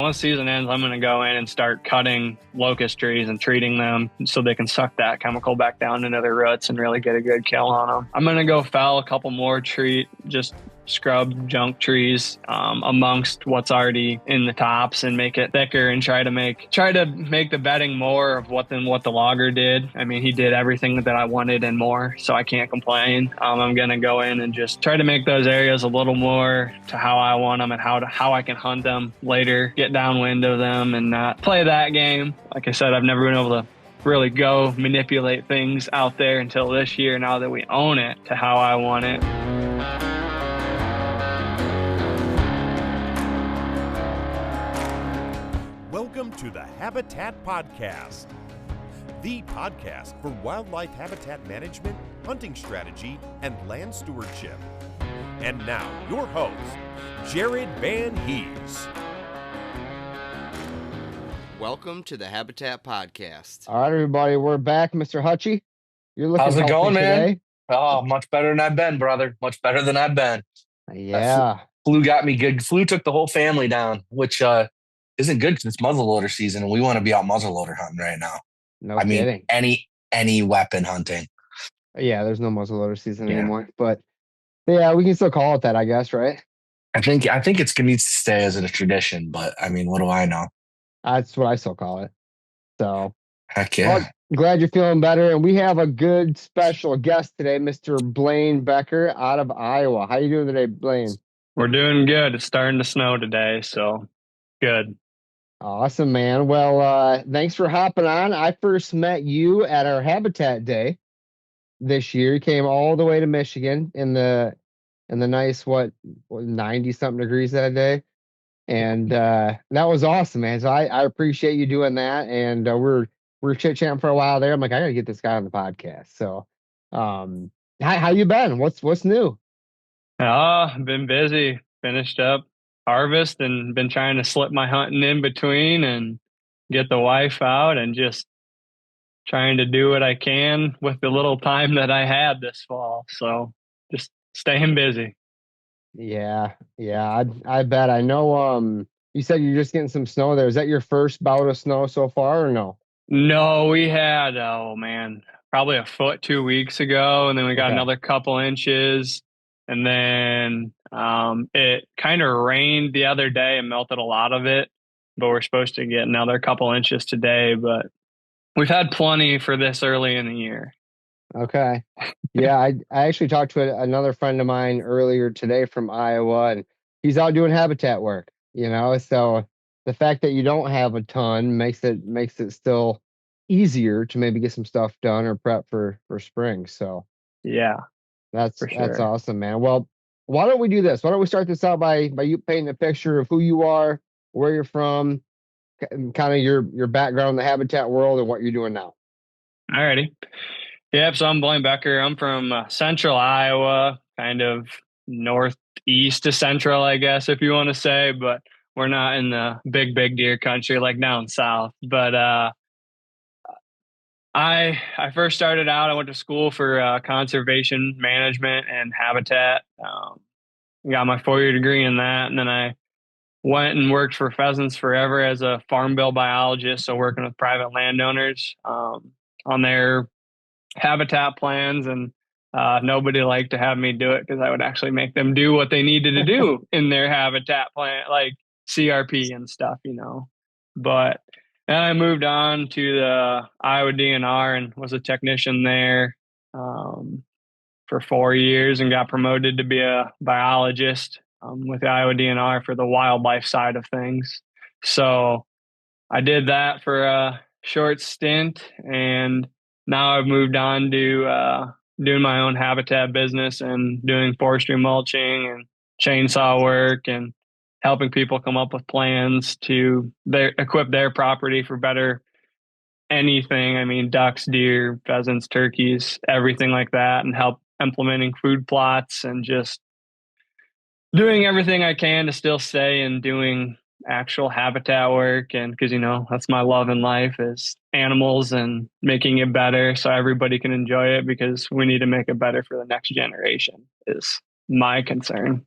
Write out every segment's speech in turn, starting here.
Once season ends, I'm going to go in and start cutting locust trees and treating them so they can suck that chemical back down into their roots and really get a good kill on them. I'm going to go fell a couple more just scrub junk trees amongst what's already in the tops and make it thicker and try to make the bedding more of what the logger did. I mean, he did everything that I wanted and more, so I can't complain. I'm going to go in and just try to make those areas a little more to how I want them and how I can hunt them later, get downwind of them and not play that game. Like I said, I've never been able to really go manipulate things out there until this year, now that we own it, to how I want it. Welcome to the Habitat Podcast, the podcast for wildlife habitat management, hunting strategy, and land stewardship. And now, your host, Jared Van Hees. Welcome to the Habitat Podcast. All right, everybody, we're back. Mr. Hutchie, you're looking How's it going, man? Today. Oh, much better than I've been, brother. Much better than I've been. Yeah. Flu got me good. Flu took the whole family down, which isn't good because it's muzzleloader season, and we want to be out muzzleloader hunting right now. No kidding. Any weapon hunting. Yeah, there's no muzzleloader season anymore, but yeah, we can still call it that, I guess, right? I think it needs to stay as a tradition, but I mean, what do I know? That's what I still call it. So, heck yeah. Well, glad you're feeling better, and we have a good special guest today, Mr. Blaine Becker out of Iowa. How you doing today, Blaine? We're doing good. It's starting to snow today, so good. Awesome, man. Well, thanks for hopping on. I first met you at our Habitat Day this year. You came all the way to Michigan in the nice 90 something degrees that day, and that was awesome, man. So I appreciate you doing that. And we're chit chatting for a while there. I'm like, I gotta get this guy on the podcast. So, how you been? What's new? Been busy. Finished up harvest and been trying to slip my hunting in between and get the wife out and just trying to do what I can with the little time that I had this fall. So just staying busy. Yeah. I bet. I know. You said you're just getting some snow there. Is that your first bout of snow so far, or no? No, we had probably a foot 2 weeks ago, and then we got another couple inches. And then it kind of rained the other day and melted a lot of it, but we're supposed to get another couple inches today. But we've had plenty for this early in the year. Okay. Yeah, I actually talked to another friend of mine earlier today from Iowa, and he's out doing habitat work, so the fact that you don't have a ton makes it still easier to maybe get some stuff done or prep for spring. So yeah. That's awesome, man. Well, why don't we do this? Why don't we start this out by you painting a picture of who you are, where you're from, kind of your background in the habitat world, and what you're doing now. Alrighty. Yep. So I'm Blaine Becker. I'm from central Iowa, kind of northeast to central, I guess, if you want to say, but we're not in the big deer country like down south. But I first started out, I went to school for conservation management and habitat. Got my 4-year degree in that. And then I went and worked for Pheasants Forever as a farm bill biologist. So working with private landowners on their habitat plans. And nobody liked to have me do it because I would actually make them do what they needed to do in their habitat plan, like CRP and stuff, But then I moved on to the Iowa DNR and was a technician there for 4 years and got promoted to be a biologist with the Iowa DNR for the wildlife side of things. So I did that for a short stint, and now I've moved on to doing my own habitat business and doing forestry mulching and chainsaw work and helping people come up with plans to equip their property for better anything. I mean, ducks, deer, pheasants, turkeys, everything like that, and help implementing food plots and just doing everything I can to still stay and doing actual habitat work. And because, that's my love in life is animals and making it better so everybody can enjoy it, because we need to make it better for the next generation is my concern.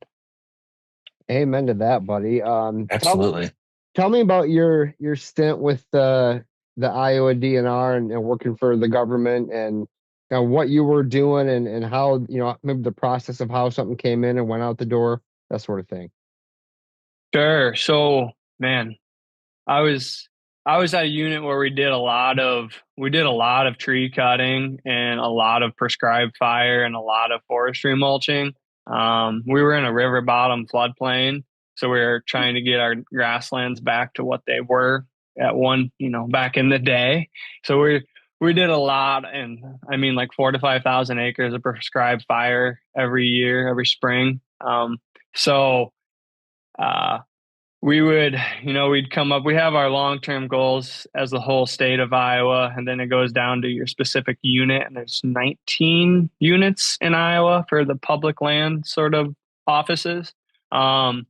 Amen to that, buddy. Absolutely. tell me about your stint with the Iowa DNR and working for the government, and what you were doing, and how, maybe the process of how something came in and went out the door, that sort of thing. Sure. So, man, I was I was at a unit where we did a lot of tree cutting and a lot of prescribed fire and a lot of forestry mulching. We were in a river bottom floodplain, so we were trying to get our grasslands back to what they were at back in the day. So we did a lot, and I mean, like 4 to 5 thousand acres of prescribed fire every year, every spring. So. Uh, we'd come up, we have our long-term goals as the whole state of Iowa, and then it goes down to your specific unit. And there's 19 units in Iowa for the public land sort of offices. So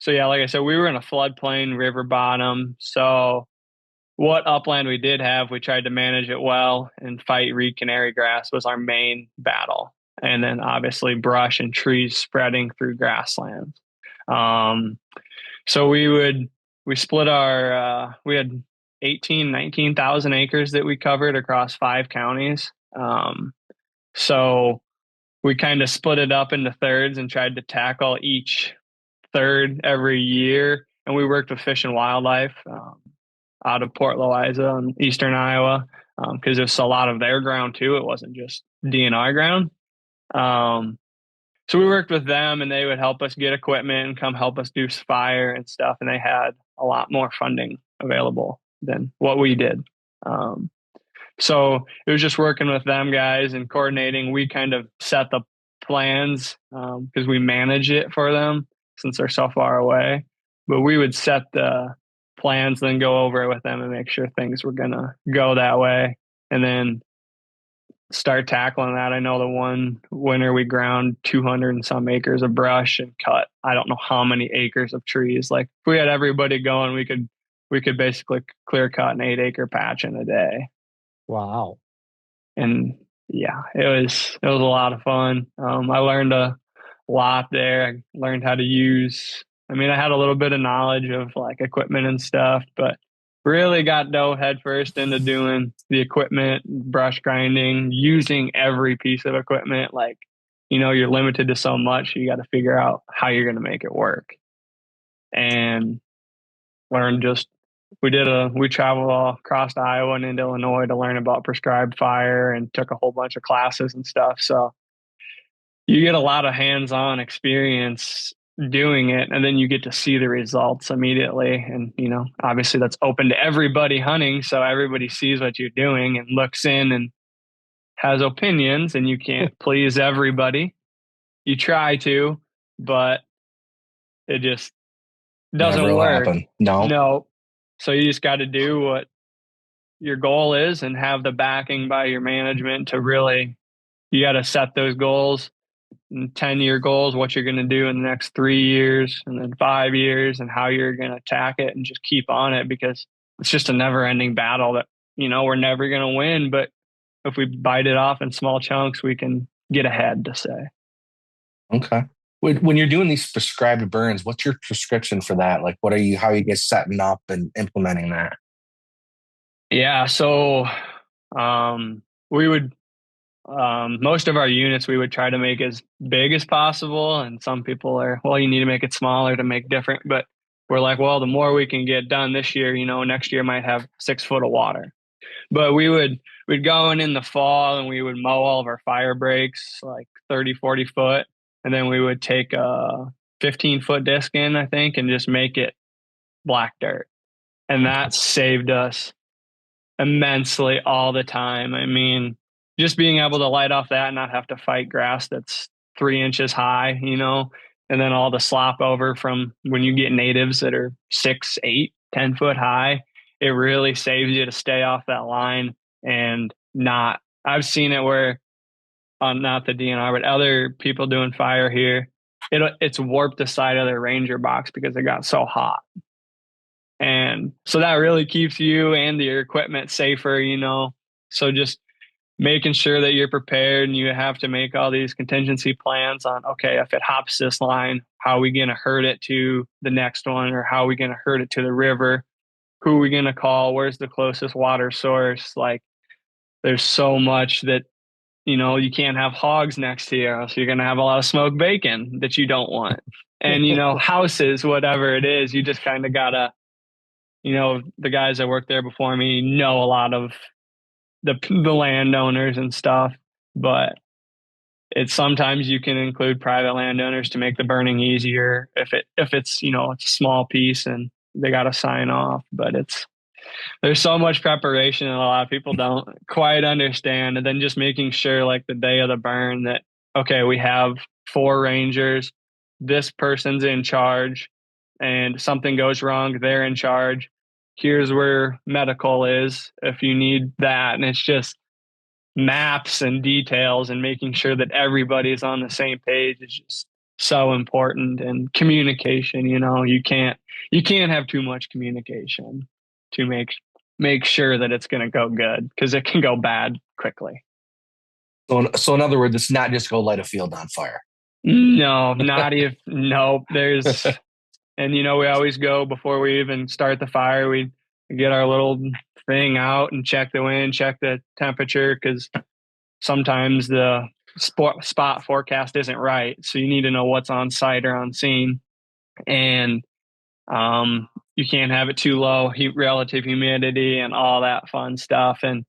yeah, like I said, we were in a floodplain, river bottom. So what upland we did have, we tried to manage it well, and fight reed canary grass was our main battle. And then obviously brush and trees spreading through grasslands. So we split we had 19,000 acres that we covered across 5 counties. So we kind of split it up into thirds and tried to tackle each third every year. And we worked with Fish and Wildlife out of Port Louisa in eastern Iowa, because it's a lot of their ground too. It wasn't just DNR ground. So we worked with them, and they would help us get equipment and come help us do fire and stuff. And they had a lot more funding available than what we did. So it was just working with them guys and coordinating. We kind of set the plans because we manage it for them since they're so far away. But we would set the plans, then go over it with them and make sure things were going to go that way. And then start tackling that. I know the one winter we ground 200 and some acres of brush and cut I don't know how many acres of trees. Like if we had everybody going, we could basically clear cut an 8-acre patch in a day. Wow. And yeah, it was a lot of fun. I learned a lot there. I learned how to use, I mean, I had a little bit of knowledge of like equipment and stuff, but really got dove headfirst into doing the equipment, brush grinding, using every piece of equipment. Like, you're limited to so much. You got to figure out how you're going to make it work. And we traveled all across Iowa and into Illinois to learn about prescribed fire, and took a whole bunch of classes and stuff. So you get a lot of hands-on experience doing it, and then you get to see the results immediately. And obviously that's open to everybody hunting, so everybody sees what you're doing and looks in and has opinions, and you can't please everybody. You try to, but it just doesn't Never will work. happen. No. So you just got to do what your goal is and have the backing by your management to really, you got to set those goals, 10-year goals, what you're going to do in the next 3 years and then 5 years, and how you're going to attack it, and just keep on it, because it's just a never ending battle that, we're never going to win. But if we bite it off in small chunks, we can get ahead, to say. Okay. When you're doing these prescribed burns, what's your prescription for that? Like, how are you guys setting up and implementing that? Yeah. So, we would, most of our units, we would try to make as big as possible. And some people are, well, you need to make it smaller to make different. But we're like, well, the more we can get done this year, next year might have 6 foot of water. But we'd go in the fall, and we would mow all of our fire breaks like 30, 40 foot. And then we would take a 15-foot disc in, I think, and just make it black dirt. And that saved us immensely all the time. I mean, just being able to light off that and not have to fight grass that's 3 inches high, and then all the slop over from when you get natives that are 6, 8, 10 foot high, it really saves you to stay off that line. And I've seen it where, not the DNR, but other people doing fire here, it's warped the side of their Ranger box because it got so hot. And so that really keeps you and your equipment safer, So just making sure that you're prepared, and you have to make all these contingency plans on, okay, if it hops this line, how are we going to herd it to the next one, or how are we going to herd it to the river? Who are we going to call? Where's the closest water source? Like, there's so much that, you can't have hogs next to you, or else you're going to have a lot of smoked bacon that you don't want. And, houses, whatever it is, you just kind of gotta, the guys that worked there before me know a lot of the landowners and stuff, but it's sometimes you can include private landowners to make the burning easier if it's it's a small piece and they got to sign off. But there's so much preparation, and a lot of people don't quite understand. And then just making sure, like, the day of the burn, that, okay, we have 4 rangers, this person's in charge, and something goes wrong, they're in charge. Here's where medical is if you need that. And it's just maps and details, and making sure that everybody's on the same page is just so important. And communication, you can't have too much communication to make sure that it's going to go good, because it can go bad quickly. So in other words, it's not just go light a field on fire. No, not even. No, there's, and we always go before we even start the fire. We get our little thing out and check the wind, check the temperature, because sometimes the spot forecast isn't right. So you need to know what's on site or on scene, and you can't have it too low, relative humidity and all that fun stuff. And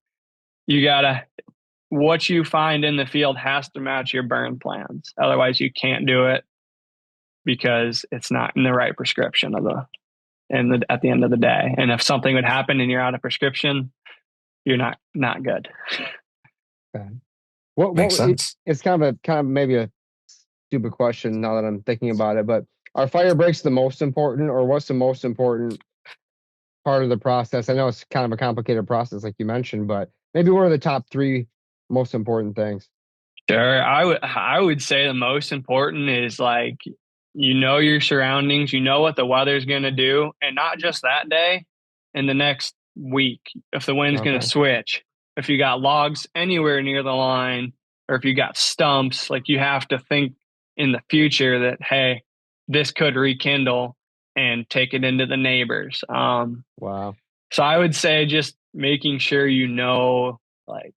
what you find in the field has to match your burn plans. Otherwise you can't do it, because it's not in the right prescription at the end of the day. And if something would happen and you're out of prescription, you're not good. Okay. What makes sense? It's kind of maybe a stupid question now that I'm thinking about it, but are fire breaks the most important, or what's the most important part of the process? I know it's kind of a complicated process, like you mentioned, but maybe what are the top 3 most important things? Sure. I would say the most important is, like, your surroundings, what the weather's going to do, and not just that day, in the next week, if the wind's going to switch, if you got logs anywhere near the line, or if you got stumps, like, you have to think in the future that, hey, this could rekindle and take it into the neighbors. Wow. So I would say just making sure like,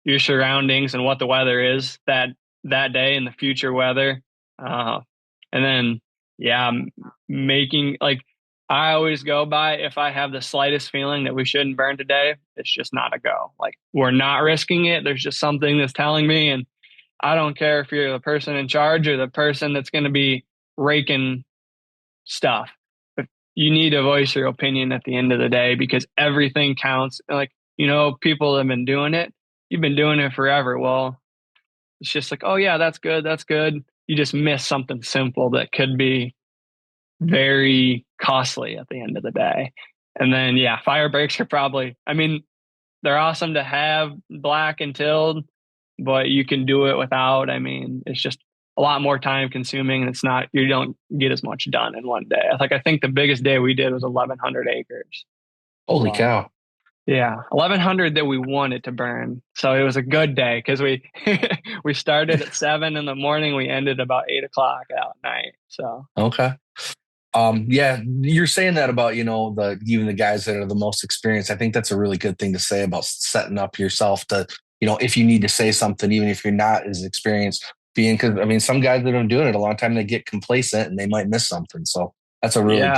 your surroundings and what the weather is that day and the future weather. And then, making, like, I always go by, if I have the slightest feeling that we shouldn't burn today, it's just not a go. Like, we're not risking it. There's just something that's telling me, and I don't care if you're the person in charge or the person that's going to be raking stuff. But you need to voice your opinion at the end of the day, because everything counts. Like, people have been doing it. You've been doing it forever. Well, it's just like, oh yeah, that's good. That's good. You just miss something simple that could be very costly at the end of the day. And then, fire breaks are probably, they're awesome to have, black and tilled, but you can do it without. It's just a lot more time consuming, and you don't get as much done in one day. I think the biggest day we did was 1,100 acres. Holy cow. Yeah, 1,100 that we wanted to burn. So it was a good day, because we we started at 7 in the morning. We ended about 8 o'clock at night. So okay, you're saying that about even the guys that are the most experienced. I think that's a really good thing to say about setting up yourself to if you need to say something, even if you're not as experienced. Because some guys that have been doing it a long time, they get complacent and they might miss something. So that's a really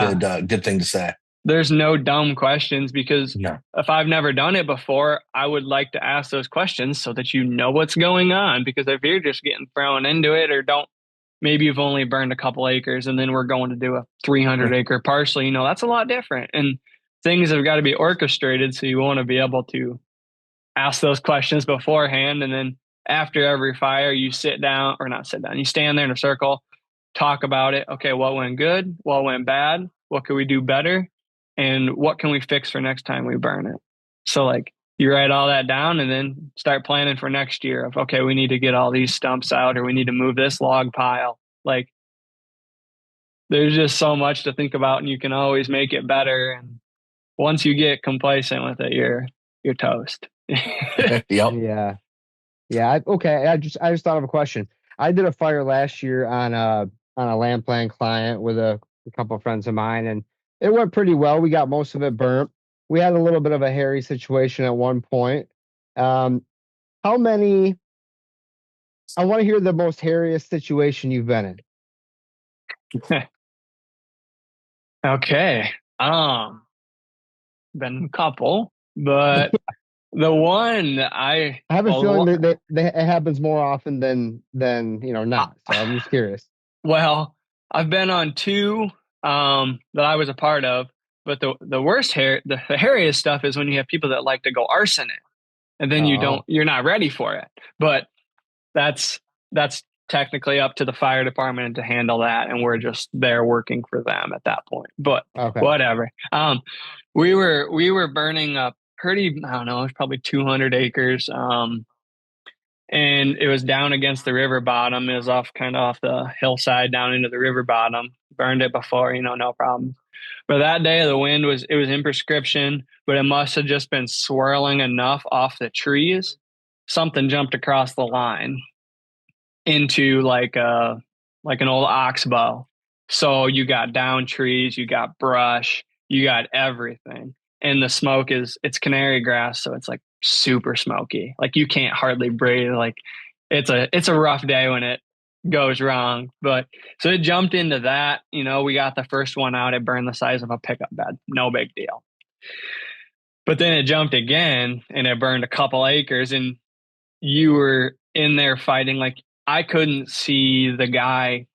good thing to say. There's no dumb questions, because if I've never done it before, I would like to ask those questions so that you know what's going on. Because if you're just getting thrown into it, or maybe you've only burned a couple acres and then we're going to do a 300 acre parcel, that's a lot different. And things have got to be orchestrated. So you want to be able to ask those questions beforehand. And then after every fire, you you stand there in a circle, talk about it. Okay, what went good? What went bad? What could we do better? And what can we fix for next time we burn it? So, like, you write all that down and then start planning for next year of, okay, we need to get all these stumps out, or we need to move this log pile. Like, there's just so much to think about, and you can always make it better. And once you get complacent with it, you're toast. Yep. Yeah. Yeah. Okay. I just thought of a question. I did a fire last year on a land plan client with a couple of friends of mine, and it went pretty well. We got most of it burnt. We had a little bit of a hairy situation at one point. Um, how many? I want to hear the most hairiest situation you've been in. Okay. Been a couple, but the one I have a feeling well, that it happens more often than not. So I'm just curious. well, I've been on two that I was a part of, but the worst the hairiest stuff is when you have people that like to go arson it, and then Oh, you're not ready for it. But that's that's technically up to the fire department to handle that, and we're just there working for them at that point. But okay. whatever. We were burning up pretty, I don't know, it was probably 200 acres. And it was down against the river bottom. It was kind of off the hillside down into the river bottom. Burned it before, no problem. But that day the wind it was in prescription, but it must have just been swirling enough off the trees. Something jumped across the line into like an old oxbow. So you got down trees, you got brush, you got everything. And the smoke it's canary grass, so it's like super smoky. Like you can't hardly breathe. Like it's a rough day when it goes wrong. But so it jumped into that. We got the first one out, it burned the size of a pickup bed. No big deal. But then it jumped again and it burned a couple acres, and you were in there fighting. Like I couldn't see the guy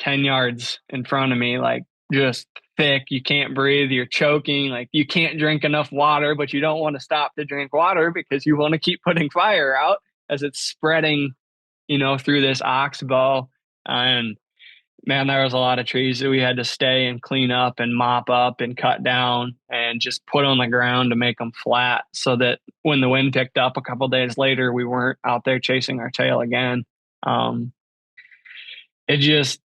10 yards in front of me, like just thick. You can't breathe. You're choking. Like you can't drink enough water, but you don't want to stop to drink water because you want to keep putting fire out as it's spreading, through this oxbow. And man, there was a lot of trees that we had to stay and clean up and mop up and cut down and just put on the ground to make them flat so that when the wind picked up a couple days later, we weren't out there chasing our tail again. Um, it just,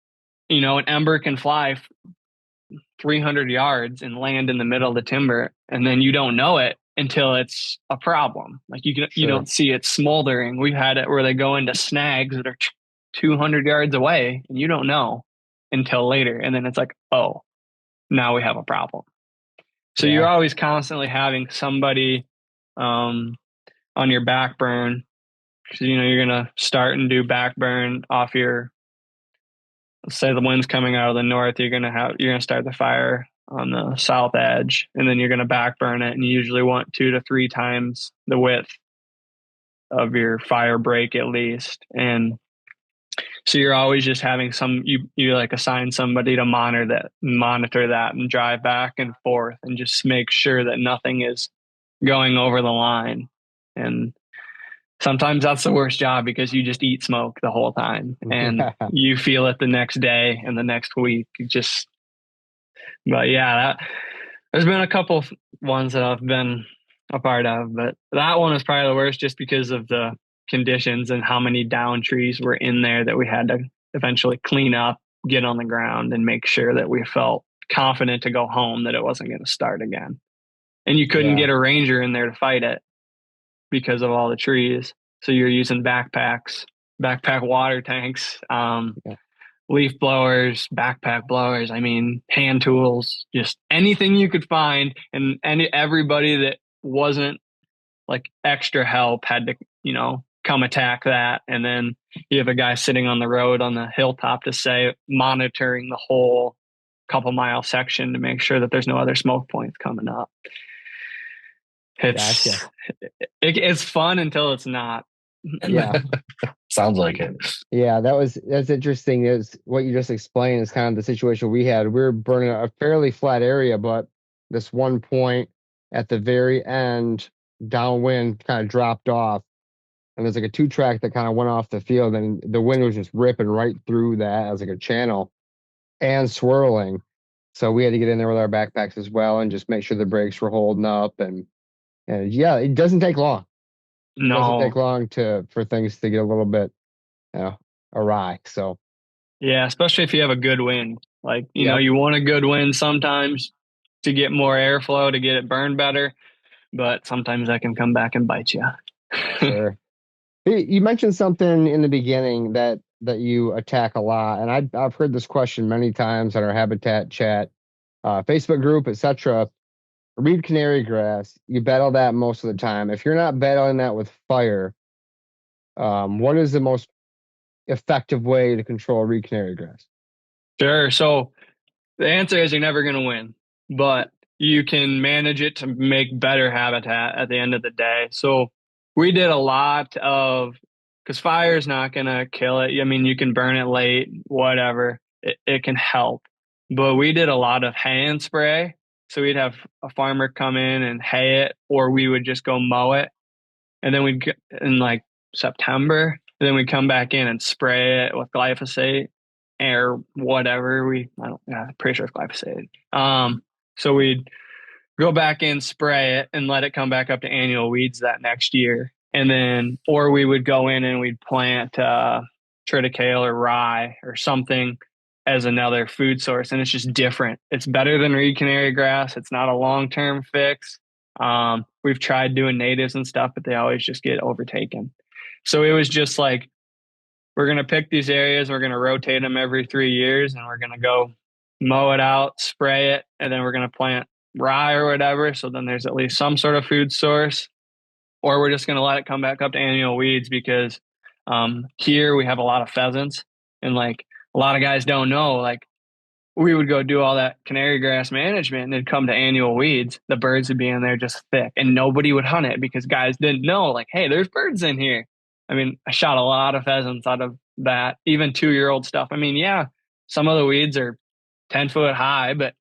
an ember can fly 300 yards and land in the middle of the timber, and then you don't know it until it's a problem. Like you Sure. don't see it smoldering. We've had it where they go into snags that are 200 yards away, and you don't know until later, and then it's like, oh, now we have a problem. So you're Yeah. always constantly having somebody on your back burn, because you're gonna start and do back burn off your, let's say the wind's coming out of the north, you're gonna start the fire on the south edge, and then you're gonna back burn it, and you usually want 2 to 3 times the width of your fire break at least. And so you're always just having you like assign somebody to monitor that and drive back and forth and just make sure that nothing is going over the line. And sometimes that's the worst job because you just eat smoke the whole time and Yeah. you feel it the next day and the next week. But yeah, there's been a couple of ones that I've been a part of, but that one is probably the worst just because of the conditions and how many down trees were in there that we had to eventually clean up, get on the ground, and make sure that we felt confident to go home, that it wasn't going to start again. And you couldn't Yeah. get a ranger in there to fight it because of all the trees. So you're using backpack water tanks, Yeah. leaf blowers, backpack blowers. I mean, hand tools, just anything you could find. And everybody that wasn't like extra help had to, come attack that. And then you have a guy sitting on the road on the hilltop monitoring the whole couple mile section to make sure that there's no other smoke points coming up. Gotcha. It's fun until it's not. Yeah. Sounds like it. Yeah, that's interesting. Is what you just explained is kind of the situation we had. We were burning a fairly flat area, but this one point at the very end, downwind kind of dropped off, and there's like a 2-track that kind of went off the field, and the wind was just ripping right through that as like a channel and swirling. So we had to get in there with our backpacks as well and just make sure the brakes were holding up, and yeah, it doesn't take long. It doesn't take No. long for things to get a little bit, you know, awry. So Yeah, especially if you have a good wind. Like, yep, you want a good wind sometimes to get more airflow to get it burned better, but sometimes that can come back and bite you. sure. Hey, you mentioned something in the beginning that you attack a lot, and I've heard this question many times on our Habitat chat, Facebook group, etc. Reed canary grass, you battle that most of the time. If you're not battling that with fire, what is the most effective way to control reed canary grass? Sure. So the answer is you're never going to win, but you can manage it to make better habitat at the end of the day. So we did a lot of, because fire is not going to kill it. I mean, you can burn it late, whatever. It can help. But we did a lot of hay and spray. So we'd have a farmer come in and hay it, or we would just go mow it. And then we'd get in like September, and then we'd come back in and spray it with glyphosate or whatever. I'm pretty sure it's glyphosate. So we'd go back in, spray it, and let it come back up to annual weeds that next year. And then, or we would go in and we'd plant triticale or rye or something as another food source. And it's just different. It's better than reed canary grass. It's not a long-term fix. We've tried doing natives and stuff, but they always just get overtaken. So it was just like, we're going to pick these areas, we're going to rotate them every 3 years, and we're going to go mow it out, spray it, and then we're going to plant rye or whatever. So then there's at least some sort of food source, or we're just going to let it come back up to annual weeds because here we have a lot of pheasants, and like a lot of guys don't know, like we would go do all that canary grass management and it'd come to annual weeds. The birds would be in there just thick and nobody would hunt it because guys didn't know, like, hey, there's birds in here. I mean, I shot a lot of pheasants out of that, even 2-year-old stuff. I mean, yeah, some of the weeds are 10 foot high, but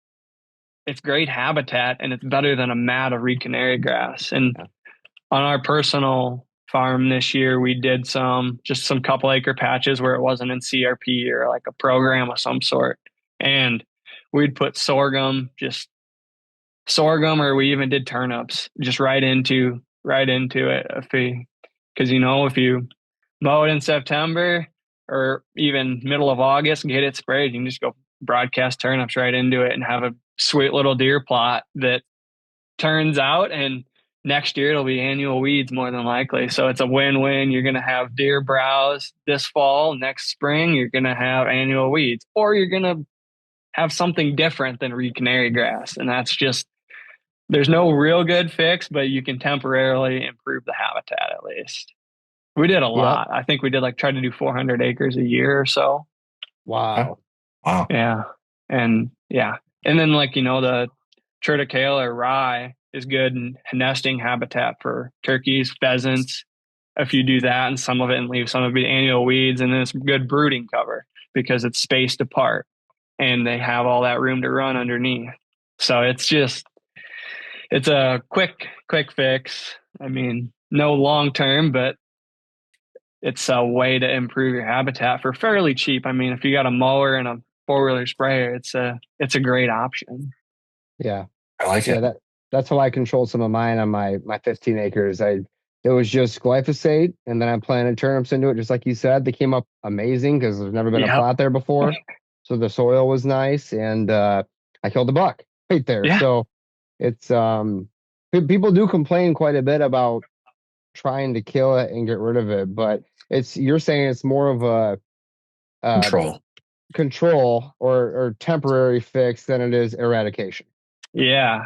it's great habitat and it's better than a mat of reed canary grass. And on our personal farm this year, we did some couple acre patches where it wasn't in CRP or like a program of some sort. And we'd put just sorghum, or we even did turnips just right into it. Because if you mow it in September or even middle of August, get it sprayed, you can just go broadcast turnips right into it and have a sweet little deer plot that turns out, and next year it'll be annual weeds more than likely. So it's a win-win. You're going to have deer browse this fall. Next spring, you're going to have annual weeds, or you're going to have something different than reed canary grass. And that's just, there's no real good fix, but you can temporarily improve the habitat at least. We did a lot. I think we did try to do 400 acres a year or so. Wow. Wow. Yeah. And yeah. And then the triticale or rye is good in nesting habitat for turkeys, pheasants. If you do that and some of it and leave some of it annual weeds, and then it's good brooding cover because it's spaced apart and they have all that room to run underneath. So it's a quick fix. I mean, no long term, but it's a way to improve your habitat for fairly cheap. I mean, if you got a mower and a 4-wheeler sprayer, it's a great option. Yeah. I like it. That's how I controlled some of mine on my 15 acres. It was just glyphosate, and then I planted turnips into it, just like you said. They came up amazing because there's never been a plot there before. So the soil was nice, and I killed a buck right there. Yeah. So it's people do complain quite a bit about trying to kill it and get rid of it, but you're saying it's more of a control or temporary fix than it is eradication. Yeah,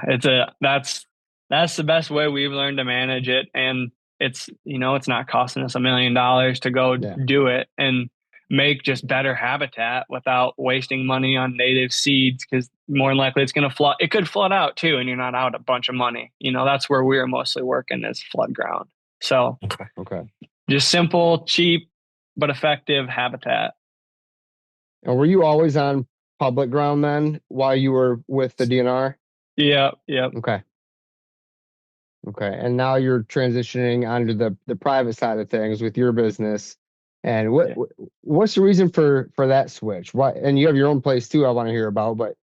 that's the best way we've learned to manage it, and it's not costing us $1 million to go do it and make just better habitat without wasting money on native seeds, because more than likely it's going to flood. It could flood out too, and you're not out a bunch of money. That's where we're mostly working, is flood ground. So okay, just simple, cheap, but effective habitat. And were you always on public ground then while you were with the DNR? Yeah. Okay. And now you're transitioning onto the private side of things with your business. And what's the reason for that switch? Why? And you have your own place too, I want to hear about, but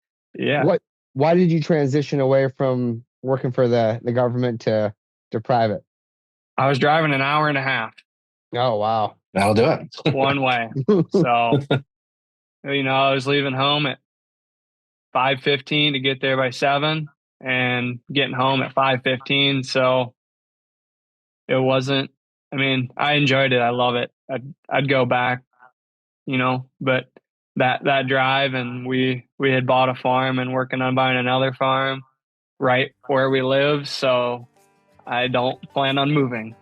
why did you transition away from working for the government to private? I was driving an hour and a half. Oh, wow. That'll do it. One way. So, I was leaving home at 5:15 to get there by 7 and getting home at 5:15. So it wasn't I mean, I enjoyed it. I love it. I'd go back, but that drive, and we had bought a farm and working on buying another farm right where we live. So I don't plan on moving.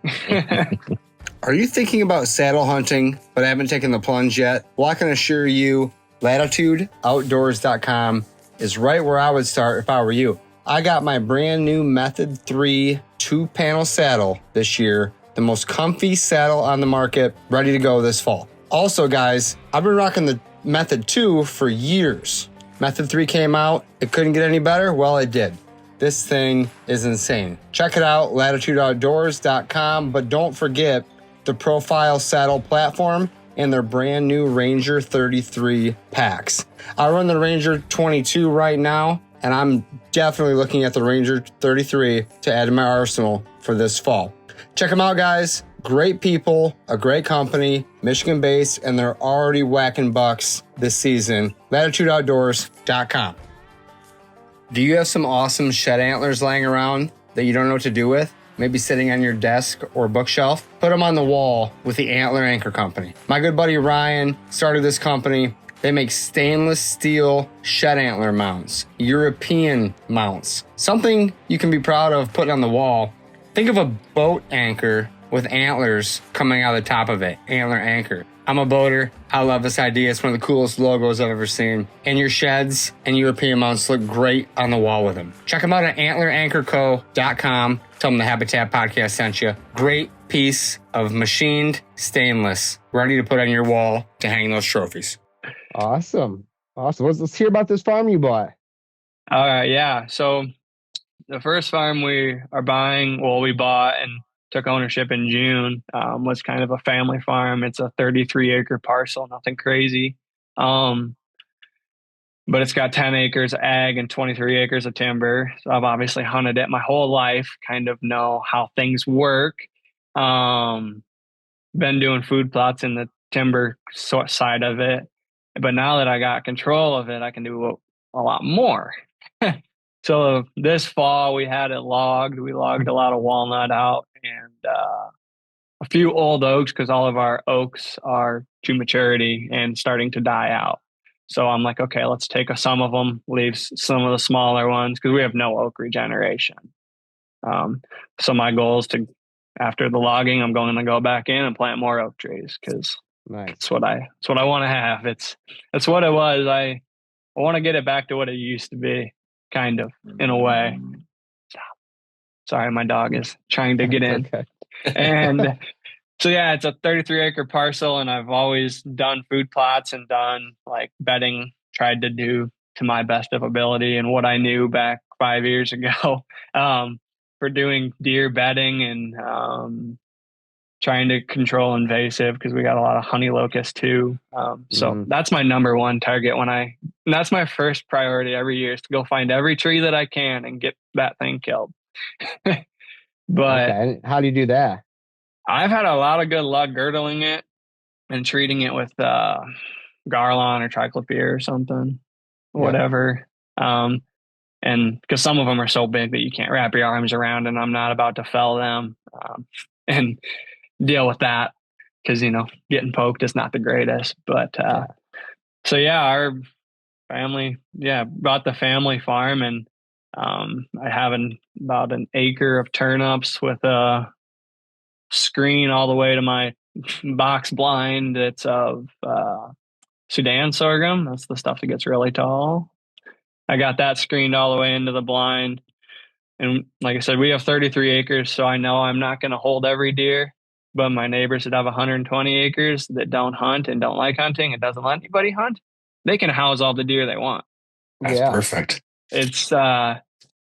Are you thinking about saddle hunting but haven't taken the plunge yet? Well, I can assure you, latitudeoutdoors.com is right where I would start if I were you. I got my brand new Method 3 2-panel saddle this year, the most comfy saddle on the market, ready to go this fall. Also, guys, I've been rocking the Method 2 for years. Method 3 came out, it couldn't get any better? Well, it did. This thing is insane. Check it out, latitudeoutdoors.com, but don't forget the Profile Saddle platform and their brand new Ranger 33 packs. I run the Ranger 22 right now, and I'm definitely looking at the Ranger 33 to add to my arsenal for this fall. Check them out, guys. Great people, a great company, Michigan-based, and they're already whacking bucks this season. latitudeoutdoors.com. Do you have some awesome shed antlers laying around that you don't know what to do with? Maybe sitting on your desk or bookshelf? Put them on the wall with the Antler Anchor Company. My good buddy Ryan started this company. They make stainless steel shed antler mounts, European mounts, something you can be proud of putting on the wall. Think of a boat anchor with antlers coming out of the top of it, Antler Anchor. I'm a boater. I love this idea. It's one of the coolest logos I've ever seen. And your sheds and European mounts look great on the wall with them. Check them out at antleranchorco.com. Tell them the Habitat Podcast sent you. Great piece of machined stainless, ready to put on your wall to hang those trophies. Awesome. Let's hear about this farm you bought. All right. Yeah. So the first farm we bought and took ownership in June, was kind of a family farm. It's a 33-acre parcel, nothing crazy. But it's got 10 acres of ag and 23 acres of timber. So I've obviously hunted it my whole life, kind of know how things work. Been doing food plots in the timber side of it. But now that I got control of it, I can do a lot more. So this fall we had it logged. We logged a lot of walnut out and a few old oaks, because all of our oaks are to maturity and starting to die out. So I'm like, okay, let's take some of them, leave some of the smaller ones, because we have no oak regeneration. So my goal is to, after the logging, I'm going to go back in and plant more oak trees, because it's what I want to have. It's what it was. I want to get it back to what it used to be, kind of, in a way. Sorry, my dog is trying to get in. Okay. And so, yeah, it's a 33-acre parcel, and I've always done food plots and done like bedding, tried to do to my best of ability and what I knew back 5 years ago, for doing deer bedding and trying to control invasive, because we got a lot of honey locust too. So that's my number one target and that's my first priority every year, is to go find every tree that I can and get that thing killed. But okay. How do you do that? I've had a lot of good luck girdling it and treating it with Garlon or triclopyr or something, whatever. And because some of them are so big that you can't wrap your arms around, and I'm not about to fell them and deal with that, because getting poked is not the greatest. But so yeah, our family bought the family farm, and I have about an acre of turnips with a screen all the way to my box blind. It's of Sudan sorghum. That's the stuff that gets really tall. I got that screened all the way into the blind. And like I said, we have 33 acres, so I know I'm not going to hold every deer. But my neighbors that have 120 acres that don't hunt and don't like hunting and doesn't let anybody hunt, they can house all the deer they want. That's perfect. It's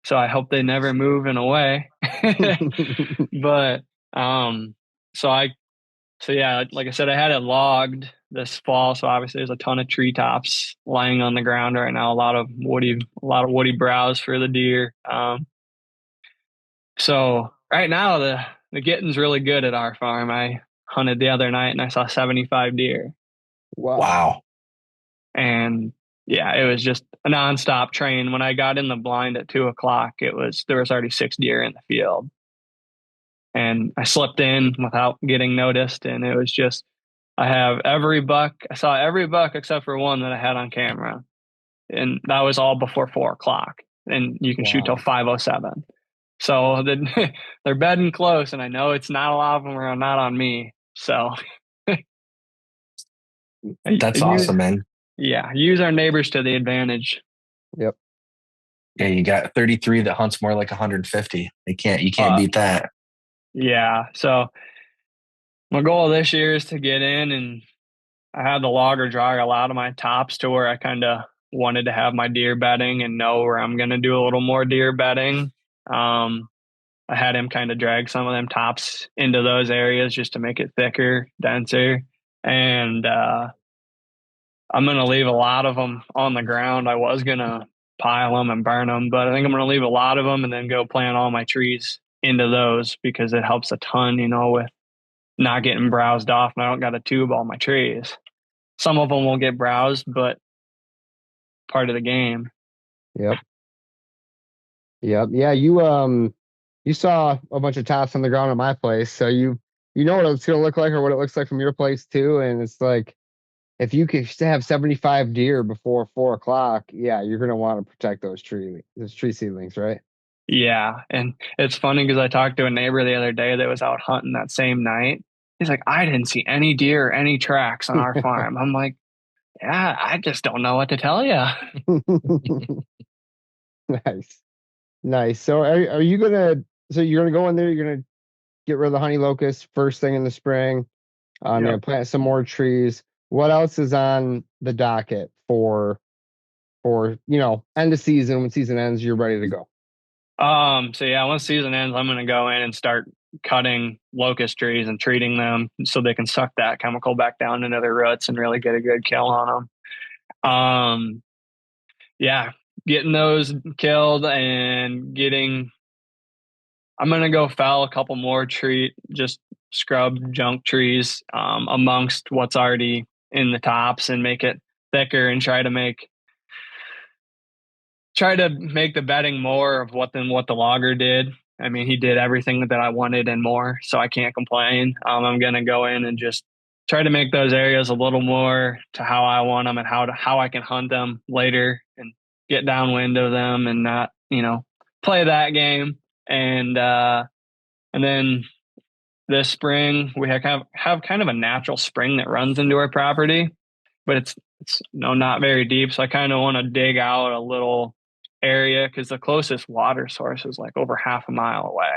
so I hope they never move in a way. But like I said, I had it logged this fall, so obviously there's a ton of treetops laying on the ground right now, a lot of woody browse for the deer. So right now the getting's really good at our farm. I hunted the other night and I saw 75 deer. Wow. And yeah, it was just a nonstop train. When I got in the blind at 2:00, there was already 6 deer in the field. and I slipped in without getting noticed. And it was just, I have every buck. I saw every buck except for one that I had on camera. And that was all before 4 o'clock. And you can shoot till 5:07. So they're bedding close, and I know it's not a lot of them are not on me. So That's awesome, man. Yeah, use our neighbors to the advantage. Yep. Yeah, you got 33 that hunts more like 150. You can't beat that. Yeah. So my goal this year is to get in, and I had the logger drag a lot of my tops to where I kind of wanted to have my deer bedding and know where I'm going to do a little more deer bedding. I had him kind of drag some of them tops into those areas just to make it thicker, denser. And I'm going to leave a lot of them on the ground. I was going to pile them and burn them, but I think I'm going to leave a lot of them and then go plant all my trees into those because it helps a ton, with not getting browsed off. And I don't got to tube all my trees. Some of them will get browsed, but part of the game. Yep. Yeah, you saw a bunch of tops on the ground at my place, so you know what it's gonna look like or what it looks like from your place too. And it's like if you could have 75 deer before 4 o'clock, yeah, you're gonna want to protect those tree seedlings, right? Yeah, and it's funny because I talked to a neighbor the other day that was out hunting that same night. He's like, I didn't see any deer or any tracks on our farm. I'm like, yeah, I just don't know what to tell you. Nice. So are you you're gonna go in there, you're gonna get rid of the honey locust first thing in the spring. You're gonna plant some more trees. What else is on the docket for end of season? When season ends, you're ready to go. So yeah, once season ends, I'm gonna go in and start cutting locust trees and treating them so they can suck that chemical back down into their roots and really get a good kill on them. Yeah, getting those killed and I'm going to go fell a couple more just scrub junk trees amongst what's already in the tops and make it thicker and try to make the bedding more of what the logger did. I mean, he did everything that I wanted and more, so I can't complain. I'm going to go in and just try to make those areas a little more to how I want them and how I can hunt them later and get downwind of them and not, play that game. And then this spring we have kind of a natural spring that runs into our property, but it's not very deep. So I kind of want to dig out a little area because the closest water source is like over half a mile away.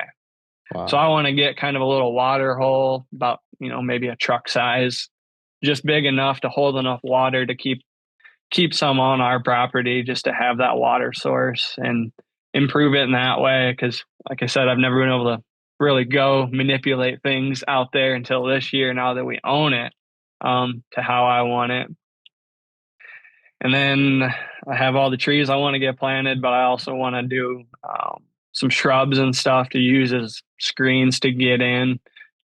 Wow. So I want to get kind of a little water hole about, maybe a truck size, just big enough to hold enough water to keep some on our property just to have that water source and improve it in that way. Because like I said, I've never been able to really go manipulate things out there until this year, now that we own it, to how I want it. And then I have all the trees I want to get planted, but I also want to do some shrubs and stuff to use as screens to get in,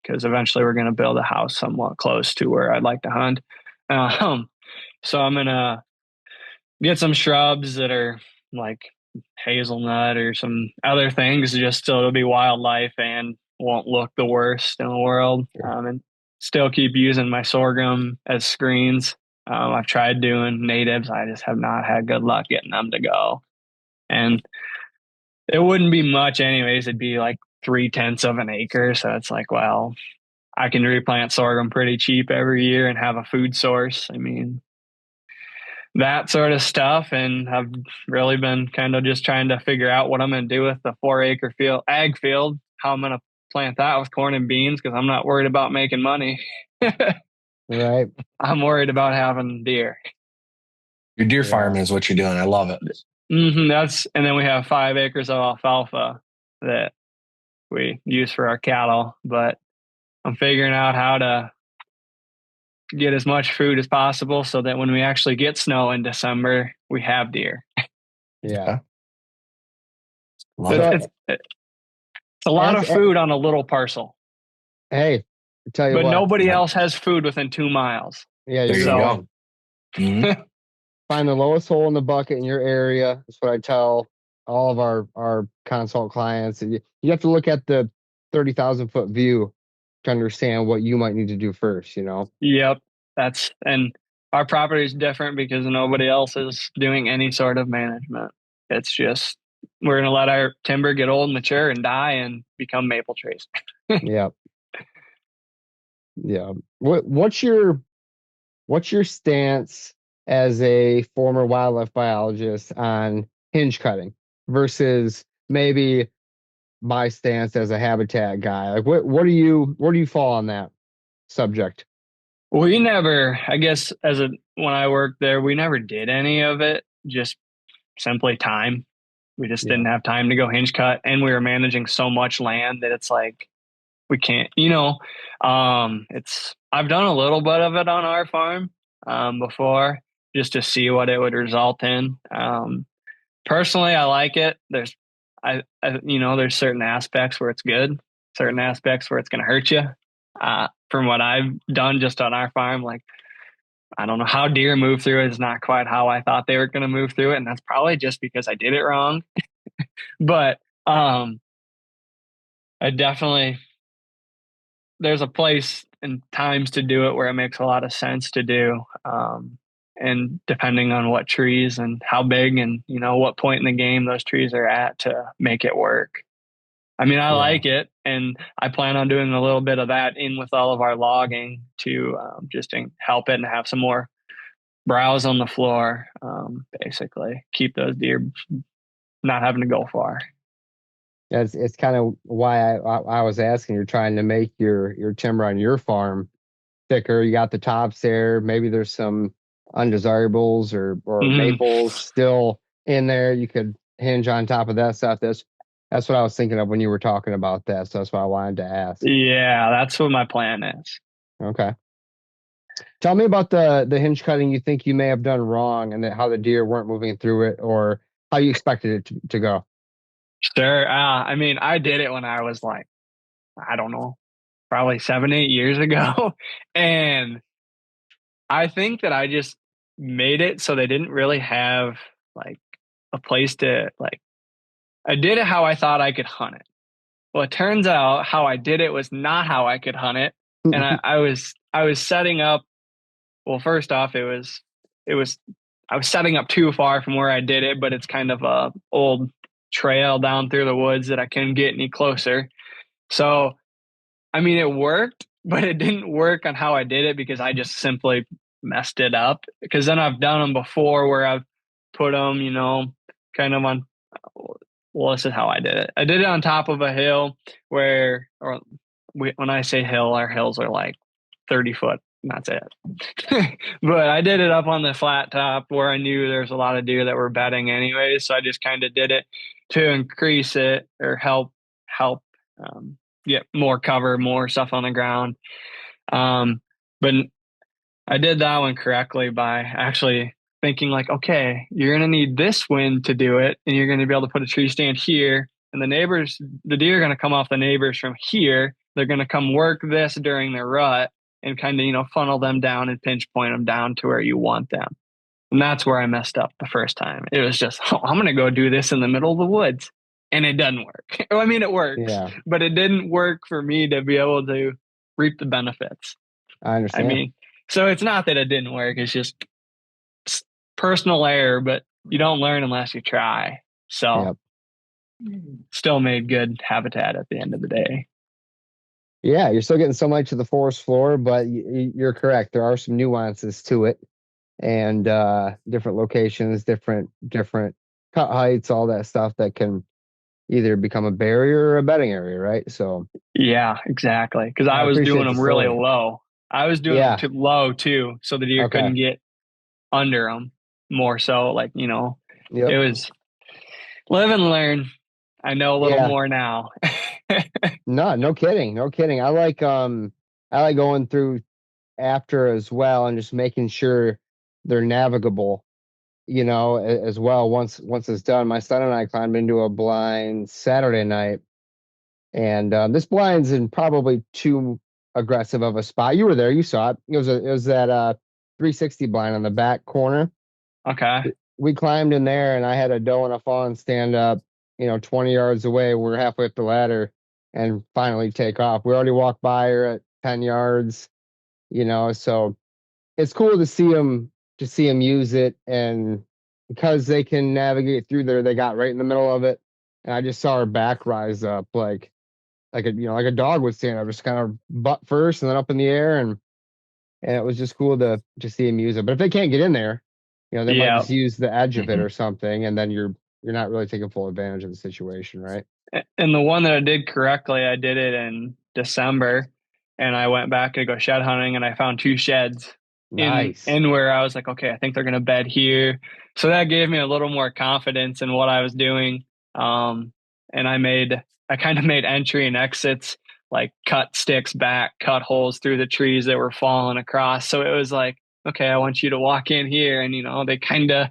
because eventually we're going to build a house somewhat close to where I'd like to hunt. So I'm going to get some shrubs that are like hazelnut or some other things, just so it'll be wildlife and won't look the worst in the world. And still keep using my sorghum as screens. I've tried doing natives. I just have not had good luck getting them to go. And it wouldn't be much anyways. It'd be like 0.3 of an acre. So it's like, well, I can replant sorghum pretty cheap every year and have a food source. I mean, that sort of stuff. And I've really been kind of just trying to figure out what I'm going to do with the 4-acre ag field, how I'm going to plant that with corn and beans, because I'm not worried about making money. Right. I'm worried about having deer. Your deer farming is what you're doing. I love it. Mm-hmm, and then we have 5 acres of alfalfa that we use for our cattle, but I'm figuring out how to get as much food as possible so that when we actually get snow in December, we have deer. Yeah. It's a lot of food on a little parcel. Hey, I tell you what. But nobody else has food within 2 miles. Yeah, there you go. Mm-hmm. Find the lowest hole in the bucket in your area. That's what I tell all of our consult clients. You have to look at the 30,000 foot view to understand what you might need to do first, you know? Yep. And our property is different because nobody else is doing any sort of management. It's just, we're going to let our timber get old, mature, and die and become maple trees. Yeah. Yeah. What's your stance as a former wildlife biologist on hinge cutting versus maybe my stance as a habitat guy? Like where do you fall on that subject? We never, I guess, when I worked there, we never did any of it, just simply time. We just Yeah. didn't have time to go hinge cut, and we were managing so much land that it's like we can't, I've done a little bit of it on our farm before just to see what it would result in. Personally, I like it. There's certain aspects where it's good, certain aspects where it's going to hurt you. From what I've done just on our farm, like, I don't know how deer move through it is not quite how I thought they were going to move through it. And that's probably just because I did it wrong. But I definitely, there's a place and times to do it where it makes a lot of sense to do. And depending on what trees and how big and, what point in the game those trees are at to make it work. I mean, I Yeah. like it, and I plan on doing a little bit of that in with all of our logging to just to help it and have some more browse on the floor, basically keep those deer not having to go far. It's kind of why I was asking. You're trying to make your timber on your farm thicker. You got the tops there. Maybe there's some undesirables or Mhm. maples still in there. You could hinge on top of that stuff. That's what I was thinking of when you were talking about that. So that's why I wanted to ask. Yeah, that's what my plan is. Okay. Tell me about the hinge cutting you think you may have done wrong and how the deer weren't moving through it or how you expected it to go. Sure. I mean, I did it when I was like, I don't know, probably 7, 8 years ago. And I think that I just made it so they didn't really have like a place to like, I did it how I thought I could hunt it. Well, it turns out how I did it was not how I could hunt it. And I was setting up, well, first off, it was I was setting up too far from where I did it, but it's kind of a old trail down through the woods that I couldn't get any closer. So, I mean, it worked, but it didn't work on how I did it because I just simply messed it up. Because then I've done them before where I've put them, kind of on. Well, this is how I did it. I did it on top of a hill when I say hill, our hills are like 30 foot. And that's it. But I did it up on the flat top where I knew there's a lot of deer that were bedding anyways. So I just kind of did it to increase it or help get more cover, more stuff on the ground. But I did that one correctly by actually thinking like, okay, you're going to need this wind to do it. And you're going to be able to put a tree stand here. And the deer are going to come off the neighbors from here. They're going to come work this during their rut and kind of, funnel them down and pinch point them down to where you want them. And that's where I messed up the first time. It was just, I'm going to go do this in the middle of the woods. And it doesn't work. I mean, it works, Yeah, but it didn't work for me to be able to reap the benefits. I I understand. mean, so it's not that it didn't work. It's just personal error, but you don't learn unless you try. So Yep. still made good habitat at the end of the day. Yeah, you're still getting so much of the forest floor, but you're correct. There are some nuances to it, and different locations, different cut heights, all that stuff that can either become a barrier or a bedding area, right? So Yeah, exactly. Because I I was doing appreciate the them really story. low. I was doing them Yeah. too low too, so the deer Okay. couldn't get under them. More so, like it Yep. was live and learn. I know a little Yeah. more now. No, no kidding. No kidding. I like going through after as well and just making sure they're navigable, as well. Once it's done, my son and I climbed into a blind Saturday night, and this blind's in probably too aggressive of a spot. You were there, you saw it. It was that 360 blind on the back corner. Okay. We climbed in there, and I had a doe and a fawn stand up, 20 yards away. We're halfway up the ladder, and finally take off. We already walked by her at 10 yards, so it's cool to see them use it. And because they can navigate through there, they got right in the middle of it. And I just saw her back rise up like a dog would stand up, just kind of butt first and then up in the air. And it was just cool to see him use it. But if they can't get in there, they might just use the edge of it or something, and then you're not really taking full advantage of the situation, right? And the one that I did correctly, I did it in December, and I went back to go shed hunting, and I found 2 sheds in where I was like, okay, I think they're gonna bed here. So that gave me a little more confidence in what I was doing. And I kind of made entry and exits, like cut sticks back, cut holes through the trees that were falling across. So it was like, okay, I want you to walk in here. And, they kind of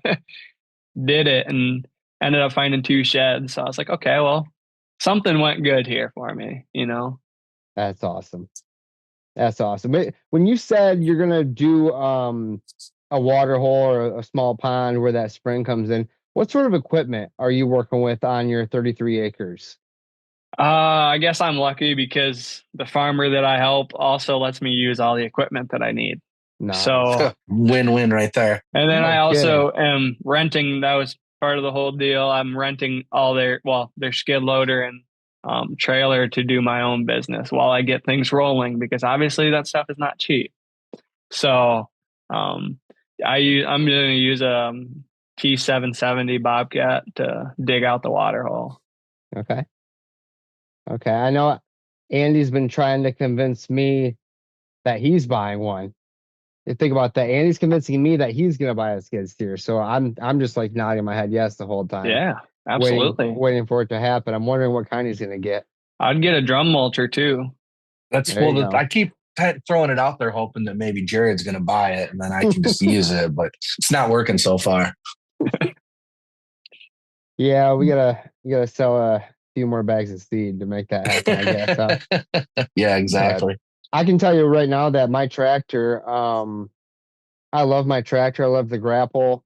did it and ended up finding 2 sheds. So I was like, okay, well, something went good here for me, That's awesome. That's awesome. But when you said you're going to do a water hole or a small pond where that spring comes in, what sort of equipment are you working with on your 33 acres? I guess I'm lucky because the farmer that I help also lets me use all the equipment that I need. Nice. So win-win right there. And then I also am renting. That was part of the whole deal. I'm renting all their skid loader and trailer to do my own business while I get things rolling, because obviously that stuff is not cheap. So I'm going to use a T770 Bobcat to dig out the water hole. Okay. I know Andy's been trying to convince me that he's buying one. You think about that. Andy's convincing me that he's going to buy a skid steer. So I'm just like nodding my head yes the whole time. Yeah, absolutely. Waiting for it to happen. I'm wondering what kind he's going to get. I'd get a drum mulcher too. I keep throwing it out there hoping that maybe Jared's going to buy it and then I can just use it, but it's not working so far. Yeah, we gotta sell a few more bags of seed to make that happen, I guess. Huh? Yeah, exactly. But I can tell you right now that my tractor, I love my tractor. I love the grapple.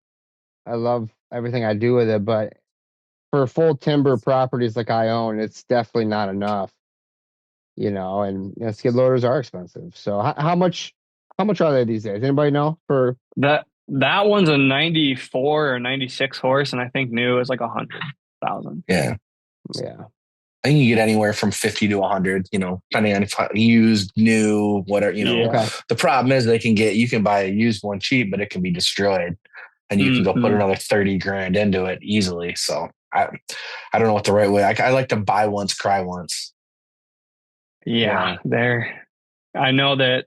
I love everything I do with it. But for full timber properties like I own, it's definitely not enough. And skid loaders are expensive. So how much are they these days? Anybody know for that? That one's a 94 or 96 horse, and I think new is like 100,000. Yeah. I think you get anywhere from 50 to 100, depending on if used, new, whatever, Okay. The problem is you can buy a used one cheap, but it can be destroyed and you can go put another 30 grand into it easily. So I don't know what the right way. I like to buy once, cry once. Yeah. I know that,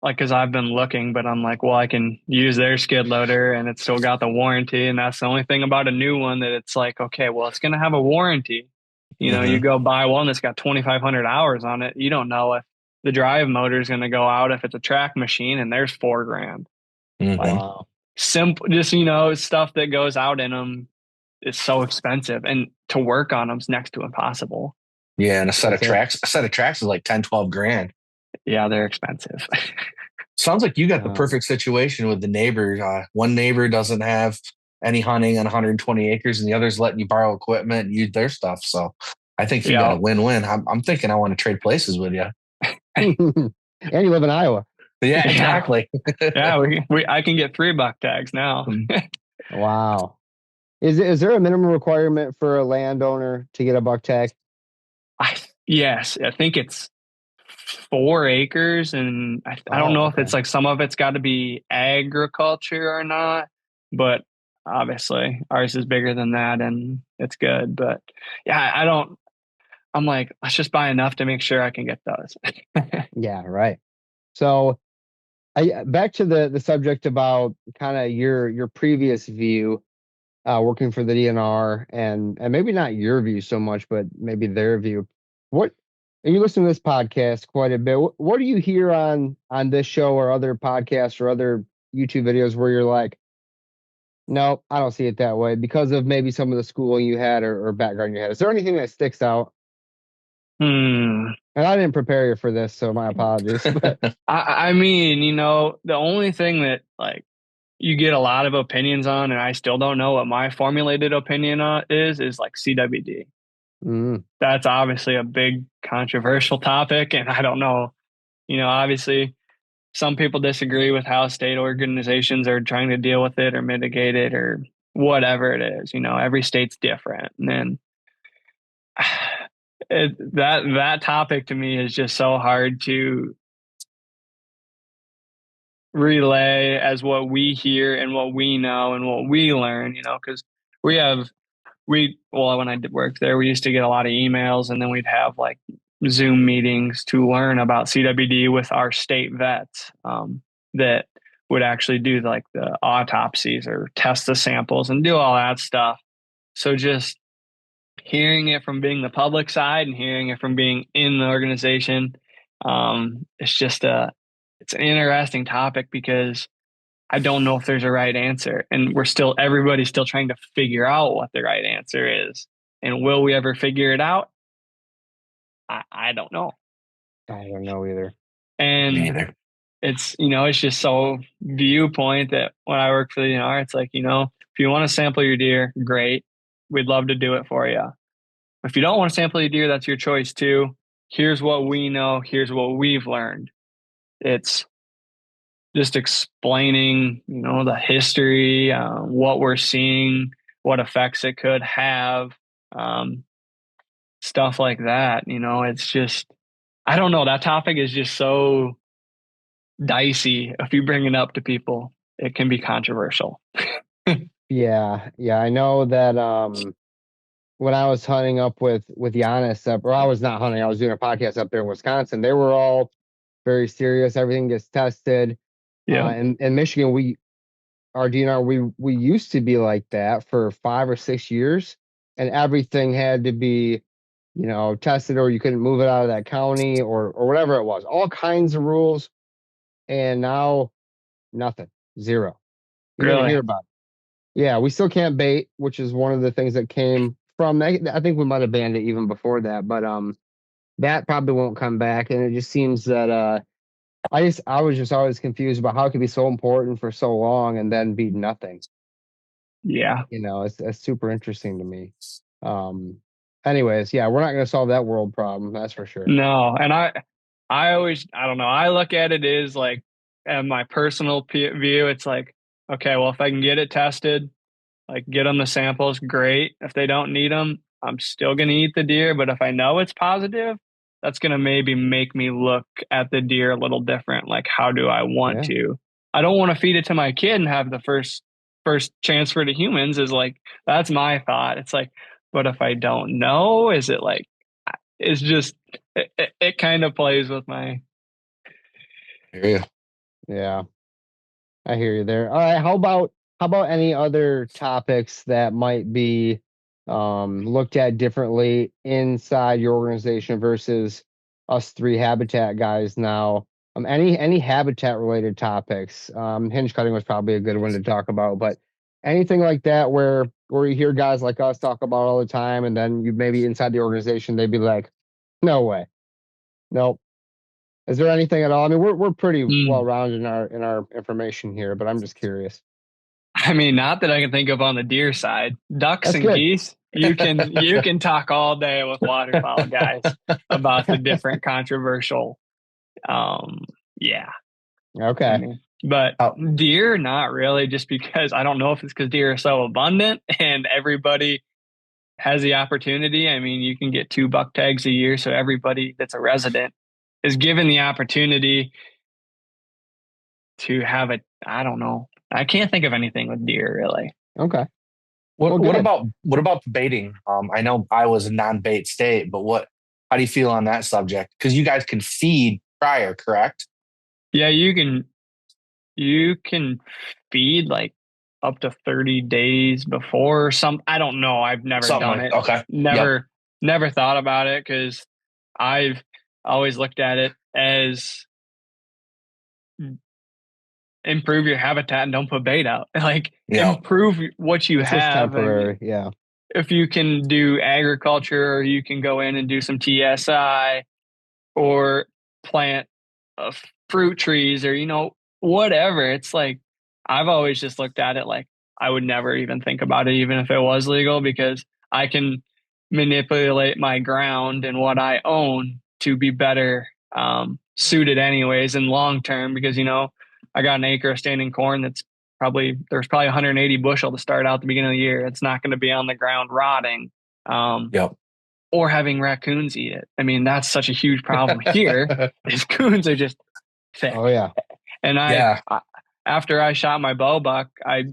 like, cause I've been looking, but I'm like, well, I can use their skid loader and it's still got the warranty. And that's the only thing about a new one, that it's like, okay, well, it's going to have a warranty. You go buy one that's got 2,500 hours on it. You don't know if the drive motor is going to go out if it's a track machine, and there's $4,000. Wow. Simple, just, stuff that goes out in them is so expensive, and to work on them is next to impossible. Yeah. And a set of tracks is like 10, 12 grand. Yeah. They're expensive. Sounds like you got the perfect situation with the neighbors. One neighbor doesn't have any hunting on 120 acres and the other's letting you borrow equipment and use their stuff. So I think you got a win-win. I'm thinking I want to trade places with you. And you live in Iowa. Yeah, exactly. Yeah, I can get 3 buck tags now. Wow. Is there a minimum requirement for a landowner to get a buck tag? Yes, I think it's 4 acres, and I don't know if it's like some of it's got to be agriculture or not, but obviously ours is bigger than that and it's good. But yeah, I'm like, let's just buy enough to make sure I can get those. Yeah, right. So back to the subject about kind of your previous view, working for the DNR, and maybe not your view so much, but maybe their view. What, and you listen to this podcast quite a bit. What do you hear on this show or other podcasts or other YouTube videos where you're like, no, I don't see it that way because of maybe some of the schooling you had or background you had? Is there anything that sticks out? And I didn't prepare you for this, so my apologies. But I mean, the only thing that like you get a lot of opinions on, and I still don't know what my formulated opinion is like CWD. That's obviously a big controversial topic. And I don't know, obviously some people disagree with how state organizations are trying to deal with it or mitigate it or whatever it is. Every state's different. And then that topic to me is just so hard to relay as what we hear and what we know and what we learn, because when I did work there, we used to get a lot of emails, and then we'd have like Zoom meetings to learn about CWD with our state vets that would actually do like the autopsies or test the samples and do all that stuff. So just hearing it from being the public side and hearing it from being in the organization, it's an interesting topic because I don't know if there's a right answer, and everybody's still trying to figure out what the right answer is. And will we ever figure it out? I don't know. I don't know either. And it's just so viewpoint that when I work for the DNR, it's like, if you want to sample your deer, great. We'd love to do it for you. If you don't want to sample your deer, that's your choice too. Here's what we know. Here's what we've learned. It's just explaining, the history, what we're seeing, what effects it could have, stuff like that. It's just, I don't know. That topic is just so dicey. If you bring it up to people, it can be controversial. Yeah. I know that when I was hunting up with Giannis, or I was not hunting, I was doing a podcast up there in Wisconsin. They were all very serious. Everything gets tested. Yeah. In Michigan, our DNR, we used to be like that for 5 or 6 years, and everything had to be, tested, or you couldn't move it out of that county or whatever it was. All kinds of rules. And now nothing, zero. You Really? didn't hear about it. Yeah, we still can't bait, which is one of the things that came from that. I think we might have banned it even before that, but that probably won't come back. And it just seems that I was just always confused about how it could be so important for so long and then be nothing. Yeah. It's super interesting to me. Anyways, yeah, we're not going to solve that world problem. That's for sure. No. And I don't know. I look at it as like, in my personal view, it's like, okay, well, if I can get it tested, like get them the samples, great. If they don't need them, I'm still going to eat the deer. But if I know it's positive, that's going to maybe make me look at the deer a little different. Like, how do I want to? I don't want to feed it to my kid and have the first transfer to humans is like, that's my thought. It's like, but if I don't know, is it like, it's just, it kind of plays with my. Yeah. I hear you there. All right. How about any other topics that might be looked at differently inside your organization versus us three habitat guys now? Any habitat related topics? Hinge cutting was probably a good one to talk about, but anything like that where you hear guys like us talk about all the time, and then you maybe inside the organization they'd be like, no way, nope. Is there anything at all? I mean, we're pretty well rounded in our information here, but I'm just curious. I mean, not that I can think of on the deer side. Ducks and geese, you can talk all day with waterfowl guys about the different controversial. Yeah. Okay. I mean, but deer, not really, just because I don't know if it's because deer are so abundant and everybody has the opportunity. I mean, you can get 2 buck tags a year, so everybody that's a resident is given the opportunity to have it. I don't know. I can't think of anything with deer really. Okay. What about baiting? I know I was a non-bait state, but how do you feel on that subject? Because you guys can feed prior, correct? Yeah, you can feed like up to 30 days before some. I don't know. I've never done it. Okay. Never thought about it because I've always looked at it as improve your habitat and don't put bait out. Like improve what you have. Temporary, yeah. If you can do agriculture, or you can go in and do some TSI or plant fruit trees or, whatever. It's like, I've always just looked at it like I would never even think about it, even if it was legal, because I can manipulate my ground and what I own to be better suited anyways in long term, because, I got an acre of standing corn there's probably 180 bushel to start out at the beginning of the year. It's not going to be on the ground rotting. Yep. Or having raccoons eat it. I mean, that's such a huge problem here. Is coons are just thick. Oh yeah. And after I shot my bow buck, I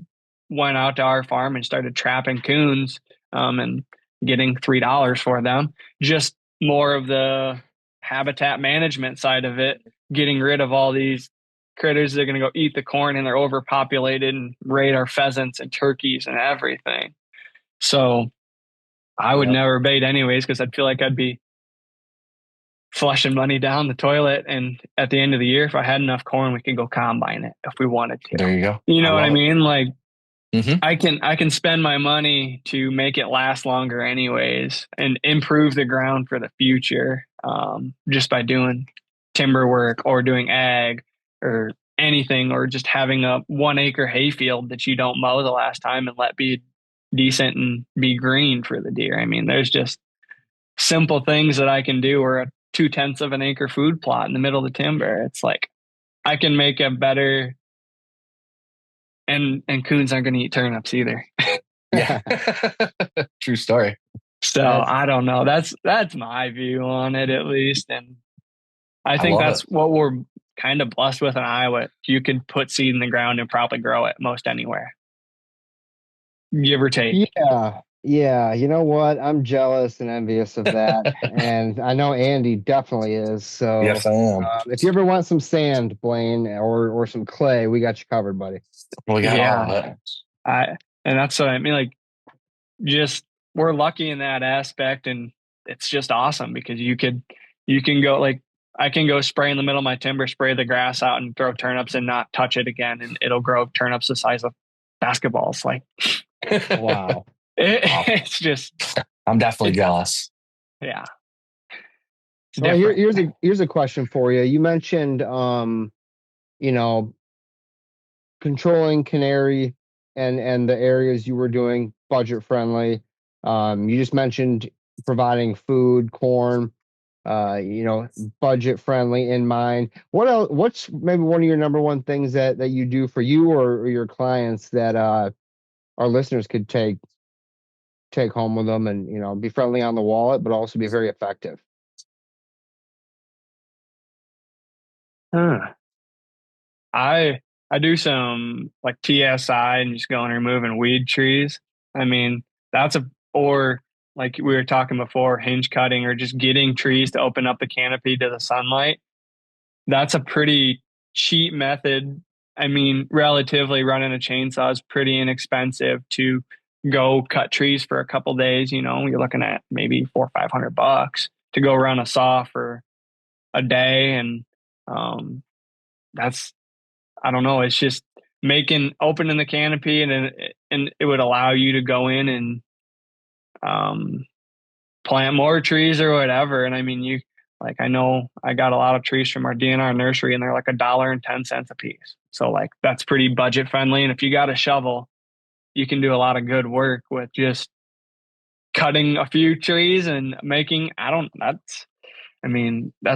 went out to our farm and started trapping coons and getting $3 for them. Just more of the habitat management side of it, getting rid of all these critters that are going to go eat the corn, and they're overpopulated and raid our pheasants and turkeys and everything. So I would never bait anyways, because I'd feel like I'd be flushing money down the toilet. And at the end of the year, if I had enough corn, we could go combine it if we wanted to. There you go. You know what I mean? Like, mm-hmm. I can spend my money to make it last longer anyways, and improve the ground for the future, just by doing timber work or doing ag or anything, or just having a 1 acre hayfield that you don't mow the last time and let be decent and be green for the deer. I mean, there's just simple things that I can do, or a 2/10 of an acre food plot in the middle of the timber. It's like I can make a better, and coons aren't going to eat turnips either. Yeah. True story. So I don't know. That's my view on it, at least. And I think that's what we're kind of blessed with in Iowa. You could put seed in the ground and probably grow it most anywhere, give or take. Yeah. You know what? I'm jealous and envious of that. And I know Andy definitely is. So yes, I am. If you ever want some sand, Blaine, or some clay, we got you covered, buddy. We got all of it. And that's what I mean. Like, just, we're lucky in that aspect, and it's just awesome because you can go, like, I can go spray in the middle of my timber, spray the grass out, and throw turnips and not touch it again, and it'll grow turnips the size of basketballs. Like, wow. It's just, I'm definitely jealous. Yeah. Well, here's a question for you. You mentioned, controlling canary and the areas you were doing budget friendly. You just mentioned providing food, corn, budget friendly in mind. What else? What's maybe one of your number one things that you do for you or your clients that our listeners could take home with them and be friendly on the wallet, but also be very effective? I do some like TSI and just going and removing weed trees. I mean, or like we were talking before, hinge cutting, or just getting trees to open up the canopy to the sunlight. That's a pretty cheap method. I mean, relatively, running a chainsaw is pretty inexpensive to go cut trees for a couple days. You're looking at maybe $400 or $500 to go run a saw for a day. And that's, I don't know, it's just opening the canopy, and it would allow you to go in and plant more trees or whatever. And I mean, I know I got a lot of trees from our DNR nursery, and they're like $1.10 a piece. So like, that's pretty budget friendly. And if you got a shovel, you can do a lot of good work with just cutting a few trees and making, that's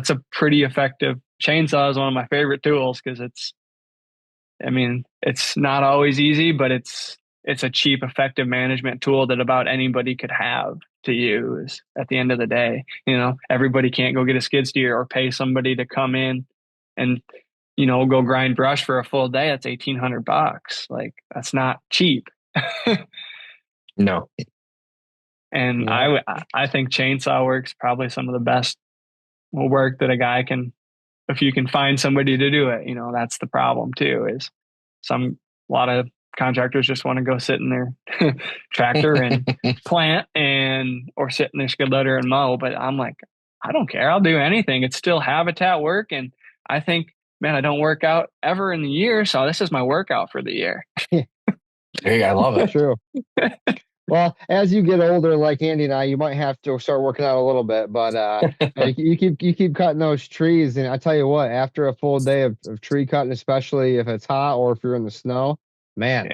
a pretty effective. Chainsaw is one of my favorite tools because it's not always easy, but it's a cheap, effective management tool that about anybody could have to use at the end of the day. Everybody can't go get a skid steer or pay somebody to come in and, go grind brush for a full day. That's $1,800. Like, that's not cheap. No. And yeah. I think chainsaw work's probably some of the best work that a guy can, if you can find somebody to do it. That's the problem too, is a lot of contractors just want to go sit in their tractor and plant or sit in their skid loader and mow. But I'm like, I don't care. I'll do anything. It's still habitat work. And I think, man, I don't work out ever in the year. So this is my workout for the year. Hey, I love it. True. Well, as you get older, like Andy and I, you might have to start working out a little bit, but you keep cutting those trees. And I tell you what, after a full day of tree cutting, especially if it's hot or if you're in the snow, man,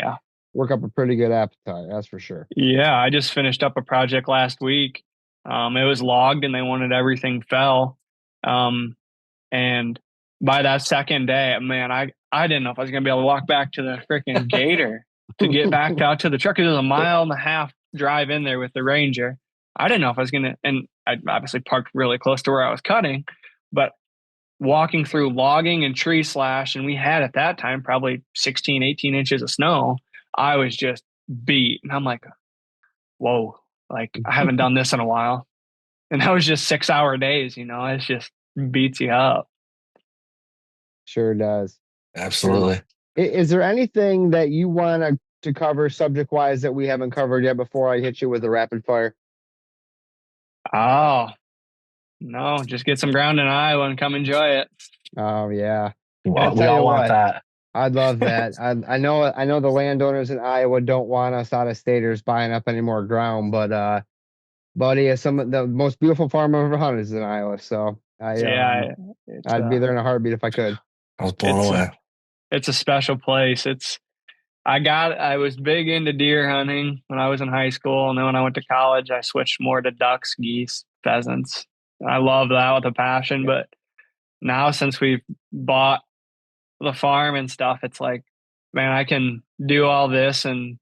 work up a pretty good appetite. That's for sure. Yeah. I just finished up a project last week It was logged and they wanted everything fell. And by that second day, man, I didn't know if I was going to be able to walk back to the freaking gator to get back out to the truck. It was 1.5 mile drive in there with the Ranger. I didn't know if I was going to, and I obviously parked really close to where I was cutting, but walking through logging and tree slash, and we had at that time probably 16, 18 inches of snow. I was just beat. And I'm like, whoa, like I haven't done this in a while. And that was just 6-hour days, it's just beats you up. Sure does. Absolutely. Is there anything that you want to cover subject wise that we haven't covered yet before I hit you with a rapid fire? Oh, no, just get some ground in Iowa and come enjoy it. Oh yeah. Well, we all want that. I'd love that. I know the landowners in Iowa don't want us out of staters buying up any more ground, but buddy, some of the most beautiful farm I've ever hunted is in Iowa. So I'd be there in a heartbeat if I could. I was blown away. It's a special place. I was big into deer hunting when I was in high school. And then when I went to college, I switched more to ducks, geese, pheasants. I love that with a passion. But now since we've bought the farm and stuff, it's like, man, I can do all this and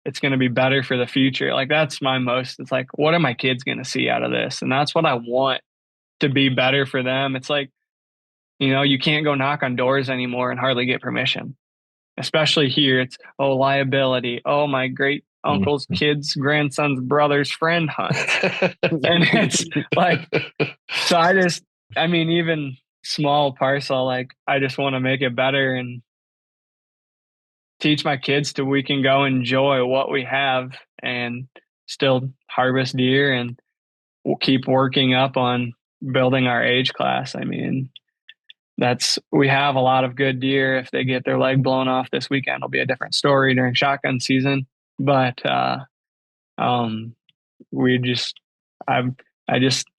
it's going to be better for the future. Like that's it's like, what are my kids going to see out of this? And that's what I want to be better for them. It's like, you can't go knock on doors anymore and hardly get permission. Especially here, it's, liability. Oh, my great uncle's kid's grandson's brother's friend hunt. And it's like, so even small parcel, like I just want to make it better and teach my kids we can go enjoy what we have and still harvest deer, and we'll keep working up on building our age class. I mean, we have a lot of good deer. If they get their leg blown off this weekend, it'll be a different story during shotgun season. But I'm just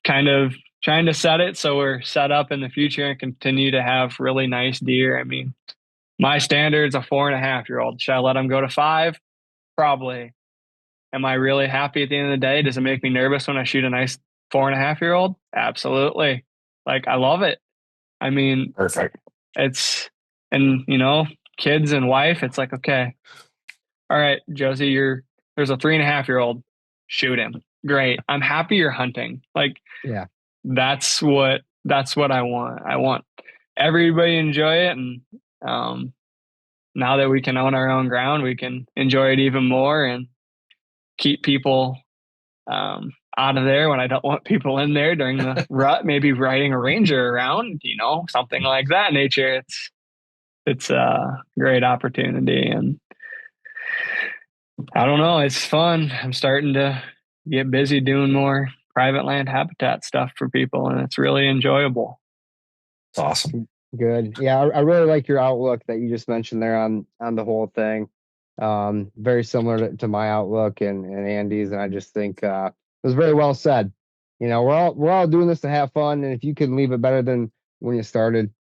kind of trying to set it so we're set up in the future and continue to have really nice deer. I mean, my standard's a 4.5-year-old. Should I let them go to 5? Probably. Am I really happy at the end of the day? Does it make me nervous when I shoot a nice 4.5-year-old? Absolutely. Like, I love it. I mean, perfect. Kids and wife, it's like, okay, all right, Josie, there's a 3.5-year-old, shoot him. Great. I'm happy you're hunting. Like, yeah, that's what I want. I want everybody to enjoy it. And now that we can own our own ground, we can enjoy it even more and keep people out of there when I don't want people in there during the rut, maybe riding a Ranger around, something like that nature. It's a great opportunity, and I don't know, it's fun. I'm starting to get busy doing more private land habitat stuff for people, and it's really enjoyable. It's awesome. Good. Yeah, I really like your outlook that you just mentioned there on the whole thing. Very similar to my outlook and Andy's, and I just think it was very well said. We're all doing this to have fun, and if you can leave it better than when you started,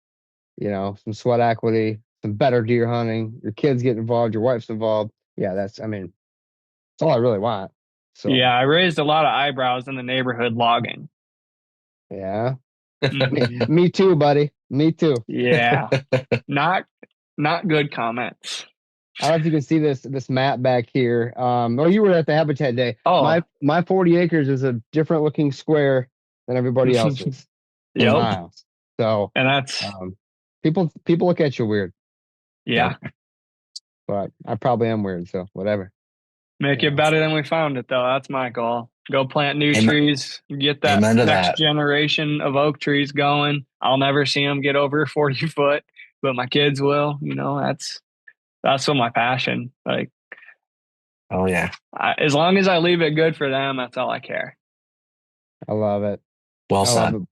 some sweat equity, some better deer hunting, your kids get involved, your wife's involved. Yeah, that's all I really want. So yeah, I raised a lot of eyebrows in the neighborhood logging. Yeah. Me too, buddy. Me too. Yeah. Not good comments. I don't know if you can see this map back here. You were at the Habitat Day. Oh, my 40 acres is a different looking square than everybody else's. Yep. Miles. So, and that's people look at you weird. Yeah. But I probably am weird, so whatever. Make it better than we found it, though. That's my goal. Go plant new trees, get that next generation of oak trees going. I'll never see them get over 40 foot, but my kids will. That's what my passion. Like, oh yeah. As long as I leave it good for them, that's all I care. I love it. Well said.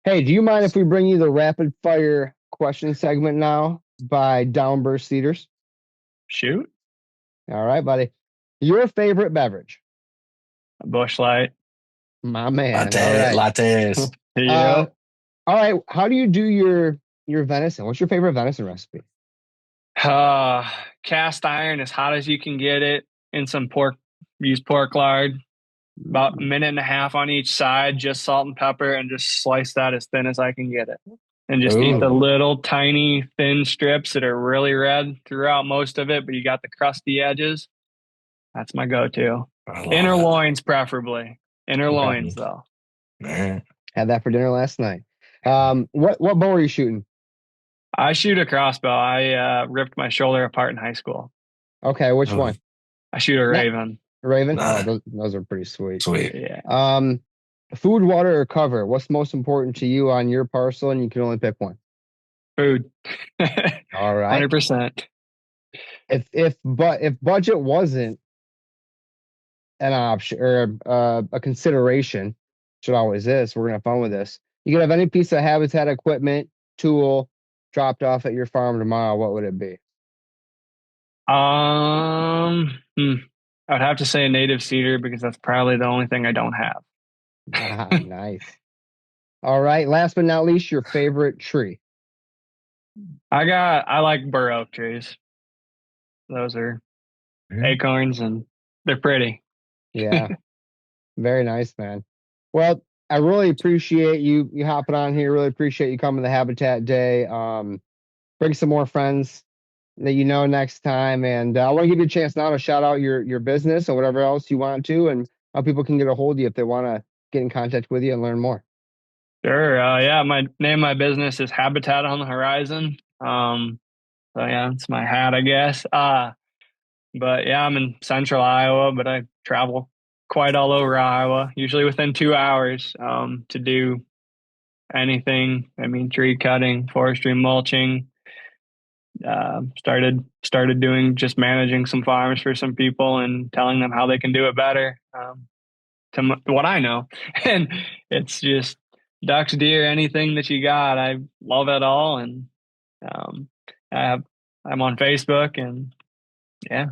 Hey, do you mind if we bring you the rapid fire question segment now by Downburst Cedars? Shoot. All right, buddy. Your favorite beverage? A Busch Light. My man. Lattes. Yeah. All right. How do you do your venison? What's your favorite venison recipe? Cast iron, as hot as you can get it, and some pork. Use pork lard. about a minute and a half on each side, just salt and pepper, and just slice that as thin as I can get it. And just eat the Ooh. little tiny thin strips that are really red throughout most of it, but you got the crusty edges. That's my go-to. Inner loins, preferably. Inner loins, though. Man. Had that for dinner last night. What bow are you shooting? I shoot a crossbow. I ripped my shoulder apart in high school. Okay, which one? I shoot a Raven. Raven? Those are pretty sweet. Sweet. Yeah. Food, water, or cover? What's most important to you on your parcel, and you can only pick one? Food. All right. 100%. If budget wasn't an option or a consideration, which it always is, we're gonna have fun with this. You could have any piece of habitat equipment, tool dropped off at your farm tomorrow. What would it be? I'd have to say a native cedar because that's probably the only thing I don't have. Nice. All right. Last but not least, your favorite tree. I like bur oak trees. Those are acorns and they're pretty. Yeah. Very nice, man. Well, I really appreciate you hopping on here. Really appreciate you coming to Habitat Day. Bring some more friends that you know next time. And I want to give you a chance now to shout out your business or whatever else you want to, and how people can get a hold of you if they want to get in contact with you and learn more. Sure. Yeah. My name of my business is Habitat on the Horizon. So yeah, it's my hat, I guess. But yeah, I'm in central Iowa, but I travel quite all over Iowa, usually within 2 hours, to do anything. I mean, tree cutting, forestry, mulching. Started doing just managing some farms for some people and telling them how they can do it better, to what I know. And it's just ducks, deer, anything that you got. I love it all. And I'm on Facebook and yeah.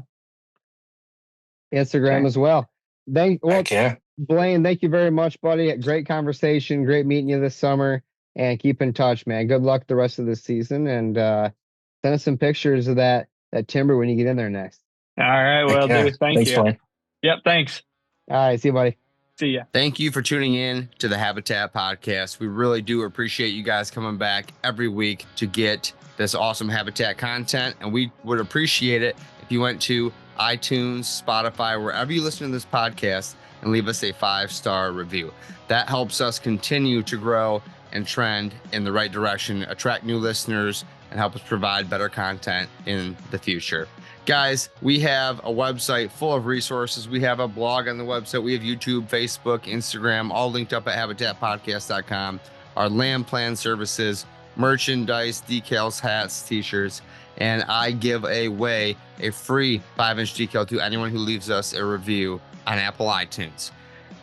Instagram Okay. as well. Yeah. Blaine, thank you very much, buddy. Great conversation. Great meeting you this summer. And keep in touch, man. Good luck the rest of the season. And send us some pictures of that timber when you get in there next. All right. Well, dude, thanks you. Blaine. Yep. Thanks. All right. See you, buddy. See ya. Thank you for tuning in to the Habitat Podcast. We really do appreciate you guys coming back every week to get this awesome Habitat content. And we would appreciate it if you went to iTunes, Spotify, wherever you listen to this podcast, and leave us a 5-star review. That helps us continue to grow and trend in the right direction, attract new listeners, and help us provide better content in the future. Guys, we have a website full of resources. We have a blog on the website. We have YouTube, Facebook, Instagram, all linked up at habitatpodcast.com. Our land plan services, merchandise, decals, hats, t-shirts, and I give away a free 5-inch decal to anyone who leaves us a review on Apple iTunes.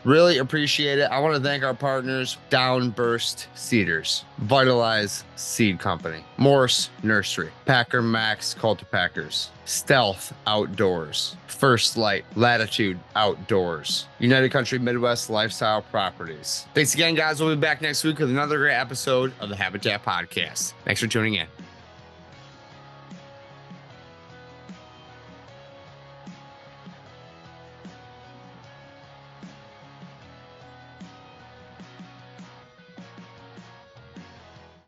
Really appreciate it. I want to thank our partners, Downburst Cedars, Vitalize Seed Company, Morse Nursery, Packer Max Cultipackers, Stealth Outdoors, First Light Latitude Outdoors, United Country Midwest Lifestyle Properties. Thanks again, guys. We'll be back next week with another great episode of the Habitat Podcast. Thanks for tuning in.